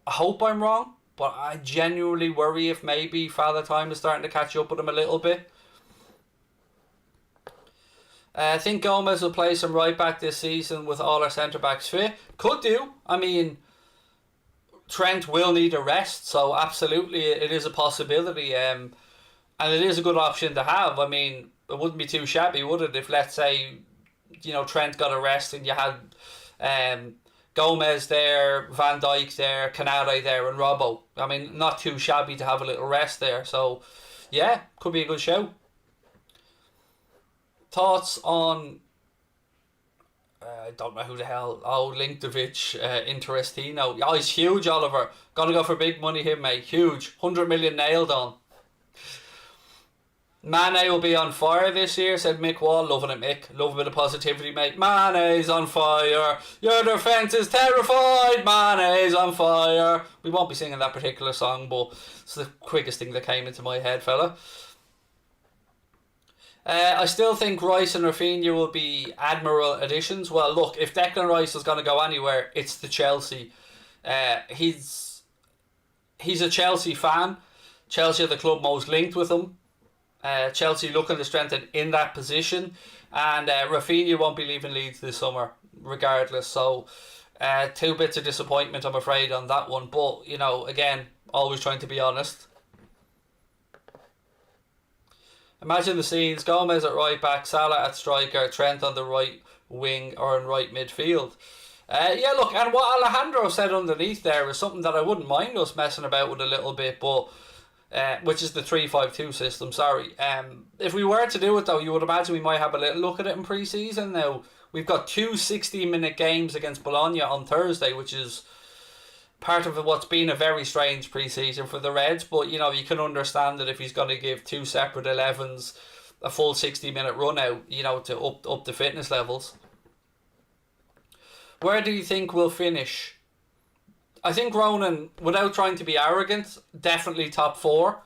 I hope I'm wrong, but I genuinely worry if maybe Father Time is starting to catch up with him a little bit. I think Gomez will play some right back this season with all our centre backs fit. Could do. I mean, Trent will need a rest, so absolutely it is a possibility. And it is a good option to have. I mean, it wouldn't be too shabby, would it, if, let's say, Trent got a rest and you had Gomez there, Van Dijk there, Canale there, and Robbo. I mean, not too shabby to have a little rest there. So, yeah, could be a good show. Thoughts on... I don't know who the hell... Oh, Linktovic, Interestino. Oh, he's huge, Oliver. Gotta go for big money here, mate. Huge. 100 million nailed on. Mane will be on fire this year, said Mick Wall. Loving it, Mick. Love a bit of positivity, mate. Mane's on fire. Your defence is terrified. Mane's on fire. We won't be singing that particular song, but it's the quickest thing that came into my head, fella. I still think Rice and Rafinha will be admirable additions. Well, look, if Declan Rice is going to go anywhere, it's to Chelsea. He's a Chelsea fan. Chelsea are the club most linked with him. Chelsea looking to strengthen in that position, and Rafinha won't be leaving Leeds this summer regardless, so 2 bits of disappointment, I'm afraid, on that one. But again, always trying to be honest. Imagine the scenes: Gomez at right back, Salah at striker, Trent on the right wing or in right midfield. Yeah, look, and what Alejandro said underneath there is something that I wouldn't mind us messing about with a little bit, but which is the 3-5-2 system, sorry. If we were to do it though, you would imagine we might have a little look at it in pre-season. Now, we've got 2 60-minute games against Bologna on Thursday, which is part of what's been a very strange pre-season for the Reds, but you can understand that if he's going to give 2 separate 11s a full 60-minute run out, to up the fitness levels. Where do you think we'll finish? I think Ronan, without trying to be arrogant, definitely top 4.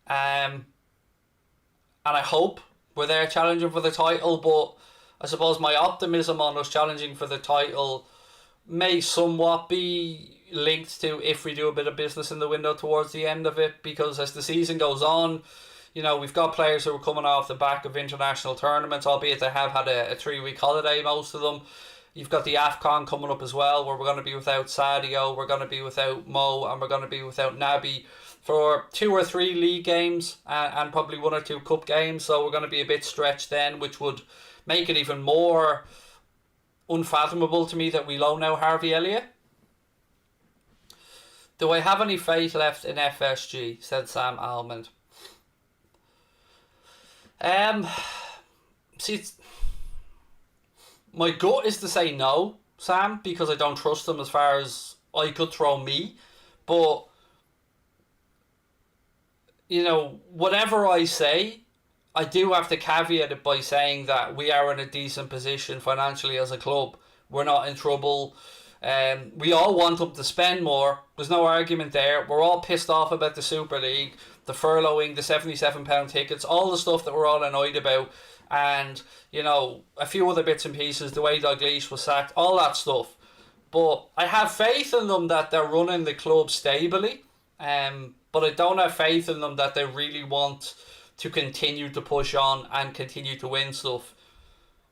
And I hope we're there challenging for the title, but I suppose my optimism on us challenging for the title may somewhat be linked to if we do a bit of business in the window towards the end of it, because as the season goes on, we've got players who are coming off the back of international tournaments, albeit they have had a 3-week holiday, most of them. You've got the AFCON coming up as well, where we're going to be without Sadio, we're going to be without Mo, and we're going to be without Naby for 2 or 3 league games and probably 1 or 2 cup games. So we're going to be a bit stretched then, which would make it even more unfathomable to me that we loan out Harvey Elliott. Do I have any faith left in FSG? Said Sam Almond. See, my gut is to say no, Sam, because I don't trust them as far as I could throw me. But, whatever I say, I do have to caveat it by saying that we are in a decent position financially as a club. We're not in trouble. We all want them to spend more. There's no argument there. We're all pissed off about the Super League, the furloughing, the £77 tickets, all the stuff that we're all annoyed about. And, a few other bits and pieces, the way Dalglish was sacked, all that stuff. But I have faith in them that they're running the club stably. But I don't have faith in them that they really want to continue to push on and continue to win stuff.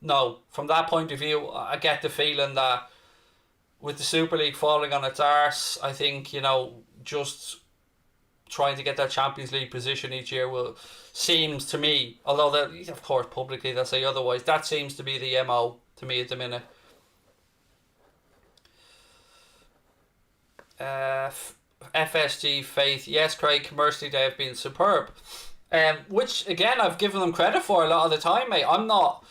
No, from that point of view, I get the feeling that with the Super League falling on its arse, I think, just trying to get that Champions League position each year seems to me, although of course publicly they'll say otherwise, that seems to be the MO to me at the minute. FSG Faith, yes, Craig, commercially they have been superb. Which again I've given them credit for a lot of the time, mate. I'm not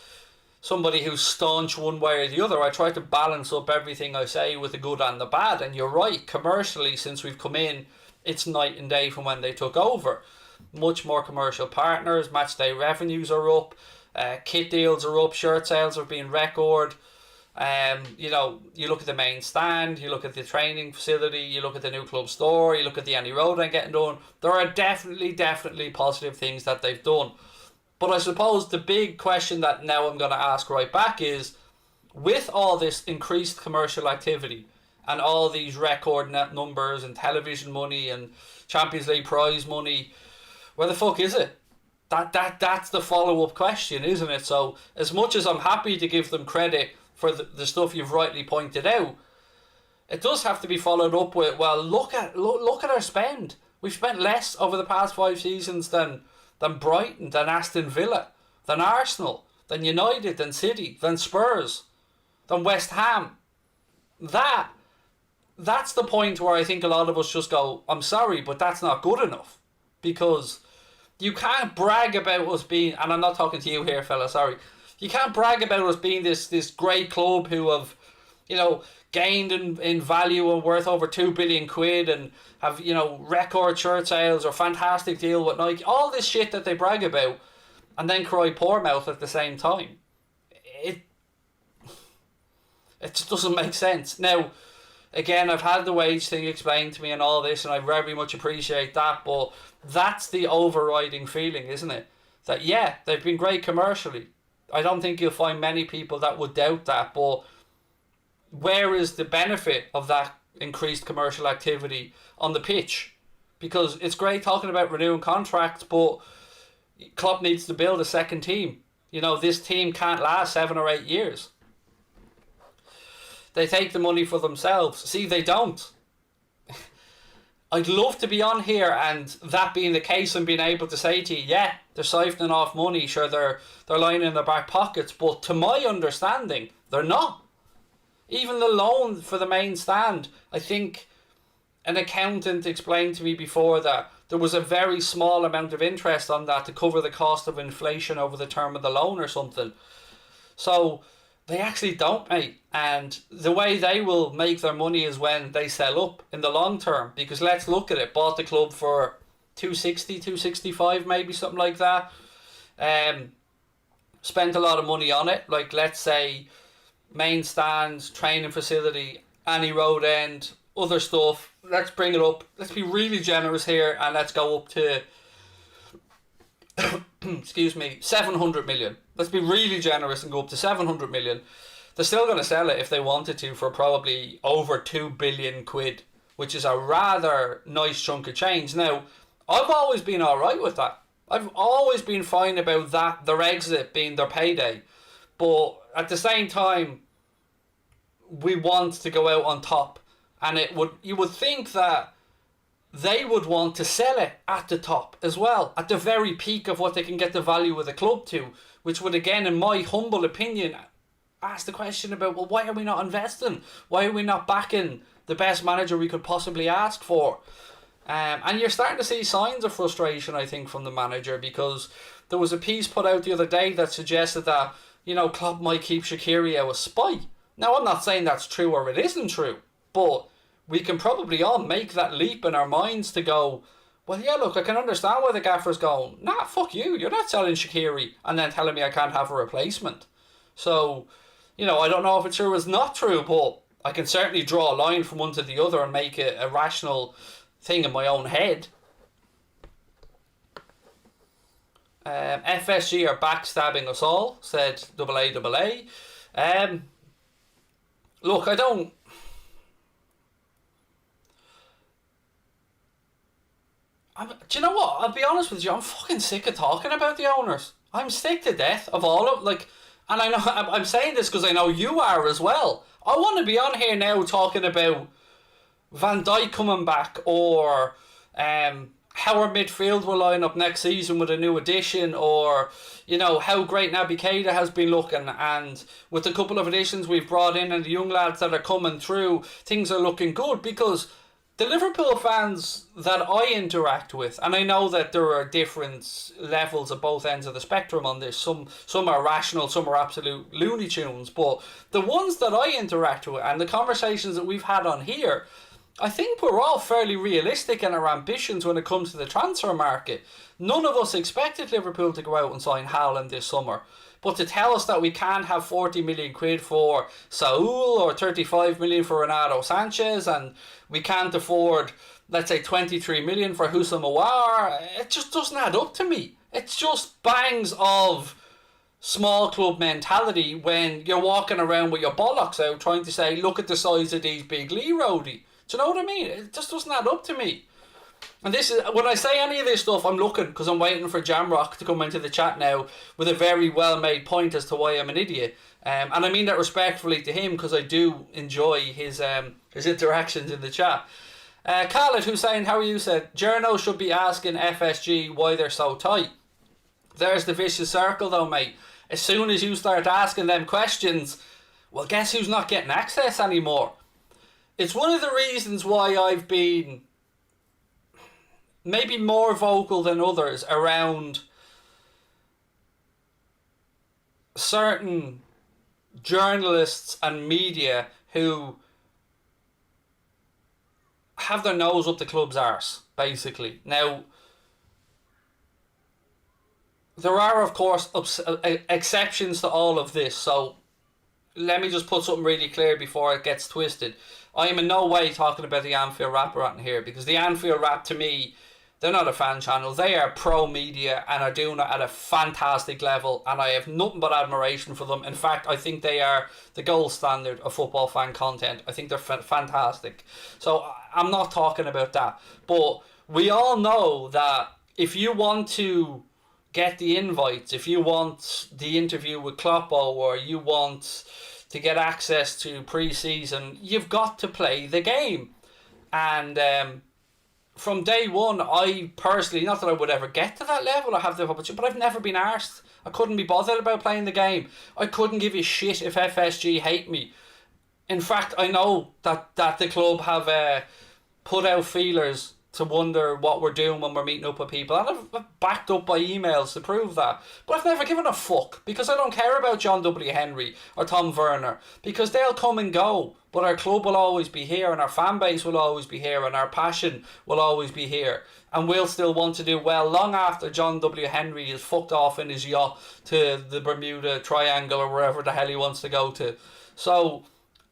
somebody who's staunch one way or the other. I try to balance up everything I say with the good and the bad, and you're right, commercially since we've come in, it's night and day from when they took over. Much more commercial partners, match day revenues are up, kit deals are up, shirt sales are being record. You look at the main stand, you look at the training facility, you look at the new club store, you look at the Annie Road getting done. There are definitely positive things that they've done. But I suppose the big question that now I'm going to ask right back is, with all this increased commercial activity and all these record net numbers and television money and Champions League prize money, where the fuck is it? That's the follow-up question, isn't it? So as much as I'm happy to give them credit for the stuff you've rightly pointed out, it does have to be followed up with, well, look at our spend. We've spent less over the past 5 seasons than Brighton, than Aston Villa, than Arsenal, than United, than City, than Spurs, than West Ham. That's the point where I think a lot of us just go, I'm sorry, but that's not good enough. Because you can't brag about us being, and I'm not talking to you here, fella, sorry. You can't brag about us being this great club who have, gained in value and worth over 2 billion quid and have, record shirt sales or fantastic deal with Nike. All this shit that they brag about and then cry poor mouth at the same time. It just doesn't make sense. Now, again, I've had the wage thing explained to me and all this, and I very much appreciate that, but that's the overriding feeling, isn't it? That, yeah, they've been great commercially. I don't think you'll find many people that would doubt that, but where is the benefit of that increased commercial activity on the pitch? Because it's great talking about renewing contracts, but Klopp needs to build a second team. This team can't last 7 or 8 years. They take the money for themselves. See, they don't. I'd love to be on here and that being the case and being able to say to you, yeah, they're siphoning off money, sure, they're lying in their back pockets, but to my understanding, they're not. Even the loan for the main stand, I think an accountant explained to me before that there was a very small amount of interest on that to cover the cost of inflation over the term of the loan or something. So they actually don't, mate. And the way they will make their money is when they sell up in the long term. Because let's look at it. Bought the club for 260, 265, maybe something like that. Spent a lot of money on it. Like, let's say, main stands, training facility, Annie Road end, other stuff. Let's bring it up. Let's be really generous here and let's go up to, excuse me, 700 million. Let's be really generous and go up to 700 million. They're still going to sell it if they wanted to for probably over 2 billion quid, which is a rather nice chunk of change. Now, I've always been alright with that. I've always been fine about that, their exit being their payday. But at the same time, we want to go out on top. And you would think that they would want to sell it at the top as well, at the very peak of what they can get the value of the club to, which would, again, in my humble opinion, ask the question about, well, why are we not investing? Why are we not backing the best manager we could possibly ask for? And you're starting to see signs of frustration, I think, from the manager, because there was a piece put out the other day that suggested that, Klopp might keep Shaqiri out of spite. Now, I'm not saying that's true or it isn't true, but we can probably all make that leap in our minds to go, well, yeah, look, I can understand why the gaffer's going, nah, fuck you, you're not selling Shaqiri and then telling me I can't have a replacement. So, I don't know if it's true or it's not true, but I can certainly draw a line from one to the other and make it a rational thing in my own head. FSG are backstabbing us all, said AA. Look, I don't... do you know what? I'll be honest with you, I'm fucking sick of talking about the owners. I'm sick to death of all of... and I know I'm saying this because I know you are as well. I want to be on here now talking about Van Dijk coming back, or how our midfield will line up next season with a new addition, or how great Naby Keita has been looking, and with a couple of additions we've brought in and the young lads that are coming through, things are looking good. Because the Liverpool fans that I interact with, and I know that there are different levels at both ends of the spectrum on this, some are rational, some are absolute Looney Tunes, but the ones that I interact with and the conversations that we've had on here, I think we're all fairly realistic in our ambitions when it comes to the transfer market. None of us expected Liverpool to go out and sign Haaland this summer. But to tell us that we can't have 40 million quid for Saul or 35 million for Renato Sanchez, and we can't afford, let's say, 23 million for Houssam Aouar, it just doesn't add up to me. It's just bangs of small club mentality when you're walking around with your bollocks out trying to say, look at the size of these big Lee Roadie. Do you know what I mean? It just doesn't add up to me. And this is, when I say any of this stuff, I'm looking, because I'm waiting for Jamrock to come into the chat now with a very well made point as to why I'm an idiot. And I mean that respectfully to him, because I do enjoy his interactions in the chat. Khaled Hussein, how are you? Said Journo should be asking FSG why they're so tight. There's the vicious circle though, mate. As soon as you start asking them questions, well, guess who's not getting access anymore? It's one of the reasons why I've been maybe more vocal than others around certain journalists and media who have their nose up the club's arse, basically. Now, there are, of course, exceptions to all of this, so let me just put something really clear before it gets twisted. I am in no way talking about the Anfield Rap around here, because the Anfield Rap, to me, they're not a fan channel. They are pro media and are doing it at a fantastic level, and I have nothing but admiration for them. In fact, I think they are the gold standard of football fan content. I think they're fantastic. So I'm not talking about that. But we all know that if you want to get the invites, if you want the interview with Klopp, or you want to get access to pre-season, you've got to play the game. And from day one, I personally, not that I would ever get to that level or have the opportunity, but I've never been arsed. I couldn't be bothered about playing the game. I couldn't give a shit if FSG hate me. In fact, I know that the club have put out feelers to wonder what we're doing when we're meeting up with people, and I've backed up by emails to prove that. But I've never given a fuck, because I don't care about John W. Henry or Tom Werner, because they'll come and go, but our club will always be here, and our fan base will always be here, and our passion will always be here, and we'll still want to do well long after John W. Henry is fucked off in his yacht to the Bermuda Triangle or wherever the hell he wants to go to. So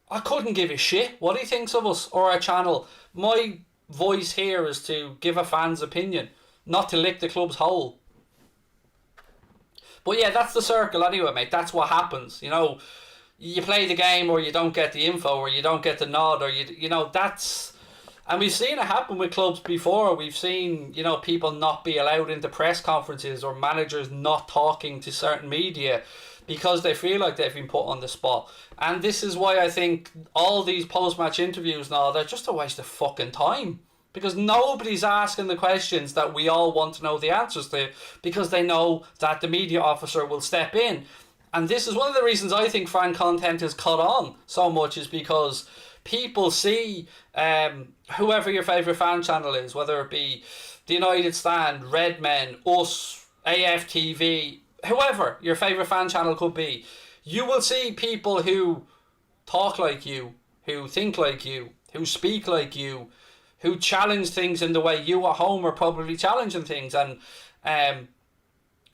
I couldn't give a shit what he thinks of us or our channel. My voice here is to give a fan's opinion, not to lick the club's hole. But yeah, that's the circle anyway, mate. That's what happens. You play the game, or you don't get the info, or you don't get the nod, or that's... And we've seen it happen with clubs before. We've seen, people not be allowed into press conferences, or managers not talking to certain media because they feel like they've been put on the spot. And this is why I think all these post-match interviews now, they're just a waste of fucking time. Because nobody's asking the questions that we all want to know the answers to, because they know that the media officer will step in. And this is one of the reasons I think fan content has caught on so much, is because people see whoever your favourite fan channel is, whether it be the United Stand, Redmen, us, AFTV, whoever your favourite fan channel could be, you will see people who talk like you, who think like you, who speak like you, who challenge things in the way you at home are probably challenging things, and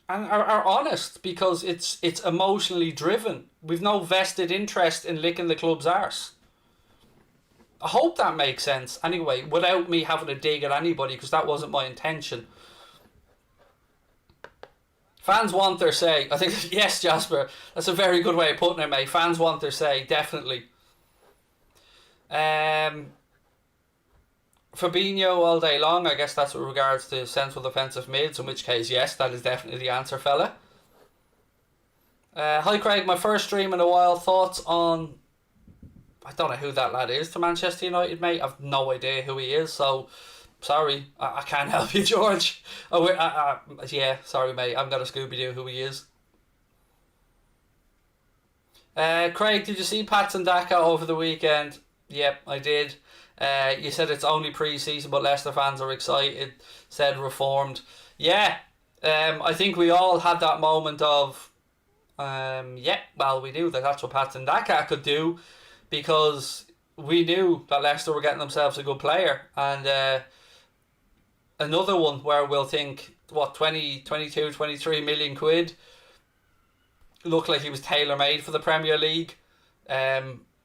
are honest, because it's emotionally driven. We've no vested interest in licking the club's arse. I hope that makes sense anyway, without me having to dig at anybody, because that wasn't my intention. Fans want their say. I think, yes, Jasper, that's a very good way of putting it, mate. Fans want their say, definitely. Fabinho all day long, I guess that's with regards to central defensive mids, in which case, yes, that is definitely the answer, fella. Hi Craig, my first stream in a while. Thoughts on I don't know who that lad is to Manchester United, mate. I've no idea who he is, so sorry, I can't help you, George. Yeah, sorry, mate. I'm gonna Scooby-Doo who he is. Craig, did you see Patson Daka over the weekend? Yep, I did. You said it's only pre-season, but Leicester fans are excited. Said reformed. Yeah, I think we all had that moment of, yeah, well, we knew that that's what Patson Daka could do, because we knew that Leicester were getting themselves a good player. And another one where we'll think, what, 20, 22, 23 million quid, looked like he was tailor-made for the Premier League.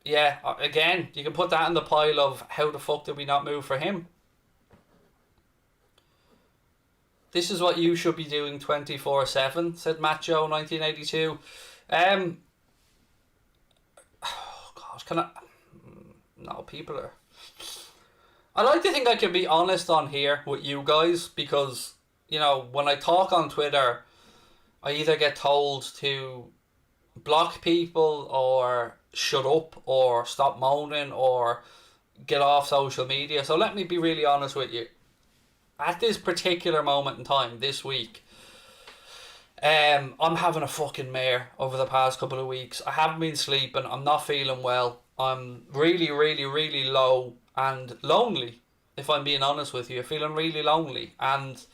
Yeah, again, you can put that in the pile of how the fuck did we not move for him. This is what you should be doing 24/7, said Matt Joe 1982. Oh gosh, can I? No, people are. I like to think I can be honest on here with you guys, because, you know, when I talk on Twitter, I either get told to block people or shut up or stop moaning or get off social media. So let me be really honest with you. At this particular moment in time, this week, I'm having a fucking mare over the past couple of weeks. I haven't been sleeping. I'm not feeling well. I'm really, really, really low and lonely, if I'm being honest with you. Feeling really lonely. And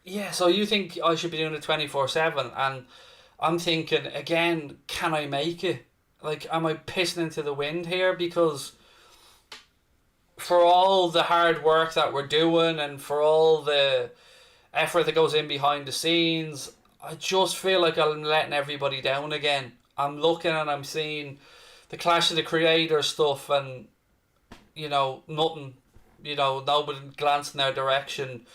yeah, so you think I should be doing it 24/7, and I'm thinking again, can I make it? Like, am I pissing into the wind here? Because for all the hard work that we're doing and for all the effort that goes in behind the scenes, I just feel like I'm letting everybody down again. I'm looking and I'm seeing the Clash of the Creators stuff, and, you know, nothing, you know, nobody glancing their direction.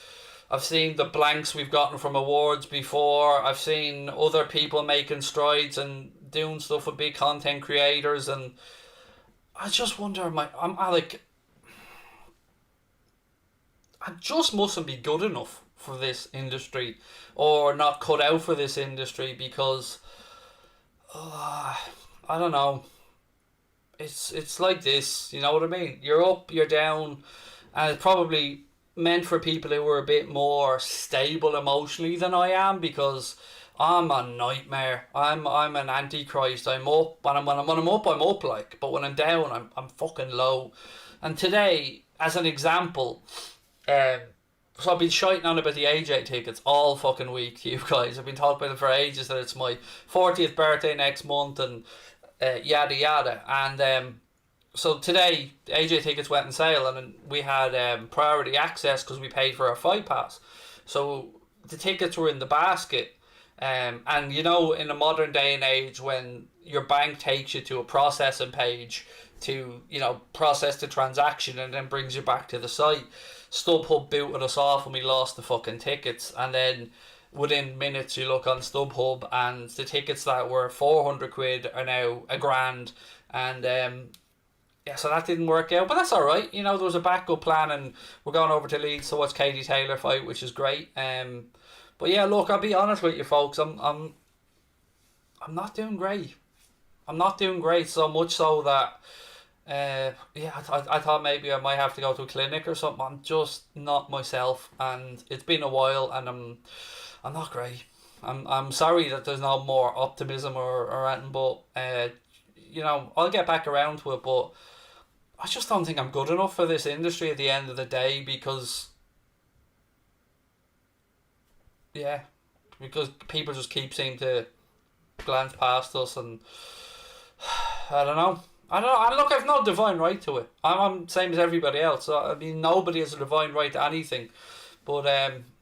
I've seen the blanks we've gotten from awards before. I've seen other people making strides and doing stuff with big content creators, and I just wonder, I just mustn't be good enough for this industry, or not cut out for this industry, because I don't know. It's like this, you know what I mean? You're up, you're down, and it's probably meant for people who are a bit more stable emotionally than I am, because I'm a nightmare. I'm an antichrist. I'm up, and when I'm up, I'm up, like, but when I'm down, I'm fucking low. And today, as an example, so I've been shiting on about the AJ tickets all fucking week to you guys. I've been talking about it for ages, that it's my 40th birthday next month, and yada yada. And so today, AJ tickets went on sale, and we had priority access because we paid for our fight pass. So the tickets were in the basket. And, you know, in a modern day and age, when your bank takes you to a processing page to, you know, process the transaction and then brings you back to the site, StubHub booted us off and we lost the fucking tickets. And then within minutes you look on StubHub and the tickets that were 400 quid are now $1,000. And yeah, so that didn't work out, but that's all right. You know, there was a backup plan, and we're going over to Leeds to watch Katie Taylor fight, which is great. But yeah, look, I'll be honest with you, folks. I'm not doing great. I'm not doing great, so much so that yeah, I thought maybe I might have to go to a clinic or something. I'm just not myself, and it's been a while, and I'm not great. I'm sorry that there's no more optimism or anything, but you know, I'll get back around to it, but I just don't think I'm good enough for this industry at the end of the day, because yeah, because people just keep seeming to glance past us, and I don't know. And look, I've no divine right to it. I'm same as everybody else. So, I mean, nobody has a divine right to anything. But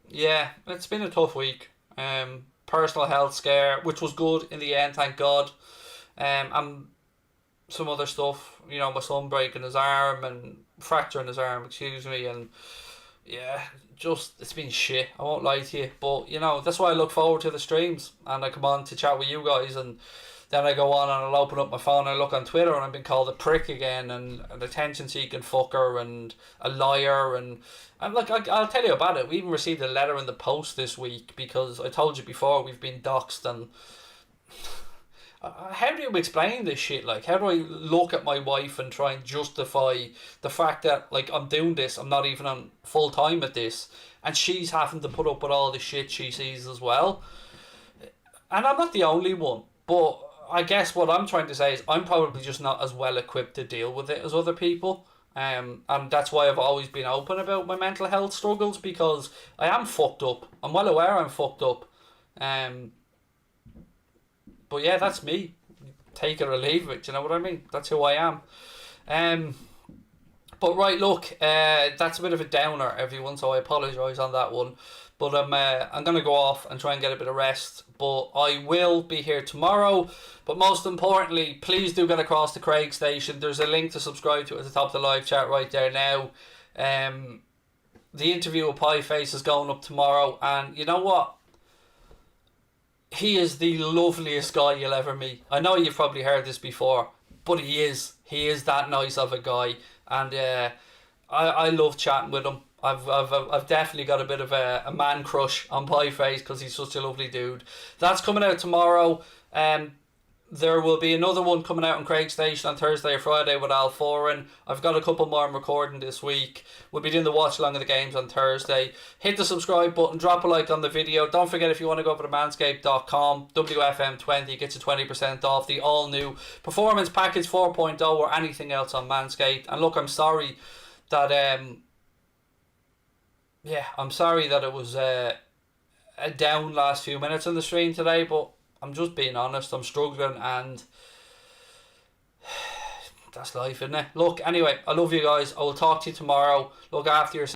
yeah, it's been a tough week. Personal health scare, which was good in the end, thank God. And some other stuff, you know, my son breaking his arm and fracturing his arm, excuse me, and yeah, just, it's been shit, I won't lie to you. But, you know, that's why I look forward to the streams, and I come on to chat with you guys, and then I go on and I'll open up my phone and I look on Twitter and I've been called a prick again, and an attention seeking fucker and a liar, and like, I'll tell you about it. We even received a letter in the post this week because I told you before we've been doxxed, and how do you explain this shit? Like, how do I look at my wife and try and justify the fact that, like, I'm doing this, I'm not even on full time at this, and she's having to put up with all the shit she sees as well? And I'm not the only one, but I guess what I'm trying to say is I'm probably just not as well equipped to deal with it as other people. And that's why I've always been open about my mental health struggles, because I am fucked up. I'm well aware I'm fucked up. But yeah, that's me. Take it or leave it, you know what I mean? That's who I am. But right, look, that's a bit of a downer, everyone, so I apologise on that one. But I'm going to go off and try and get a bit of rest. But I will be here tomorrow. But most importantly, please do get across to Craig Station. There's a link to subscribe to at the top of the live chat right there now. The interview with Pieface is going up tomorrow. And you know what? He is the loveliest guy you'll ever meet. I know you've probably heard this before, but he is. He is that nice of a guy. And I love chatting with him. I've definitely got a bit of a man crush on Pieface because he's such a lovely dude. That's coming out tomorrow. There will be another one coming out on Craig Station on Thursday or Friday with Al Foran. I've got a couple more I'm recording this week. We'll be doing the watch along of the games on Thursday. Hit the subscribe button, drop a like on the video. Don't forget, if you want to go over to manscaped.com, WFM20 gets you 20% off the all new Performance Package 4.0 or anything else on Manscaped. And look, I'm sorry that I'm sorry that it was a down last few minutes on the stream today, but I'm just being honest, I'm struggling, and that's life, isn't it? Look, anyway, I love you guys. I will talk to you tomorrow. Look after yourself.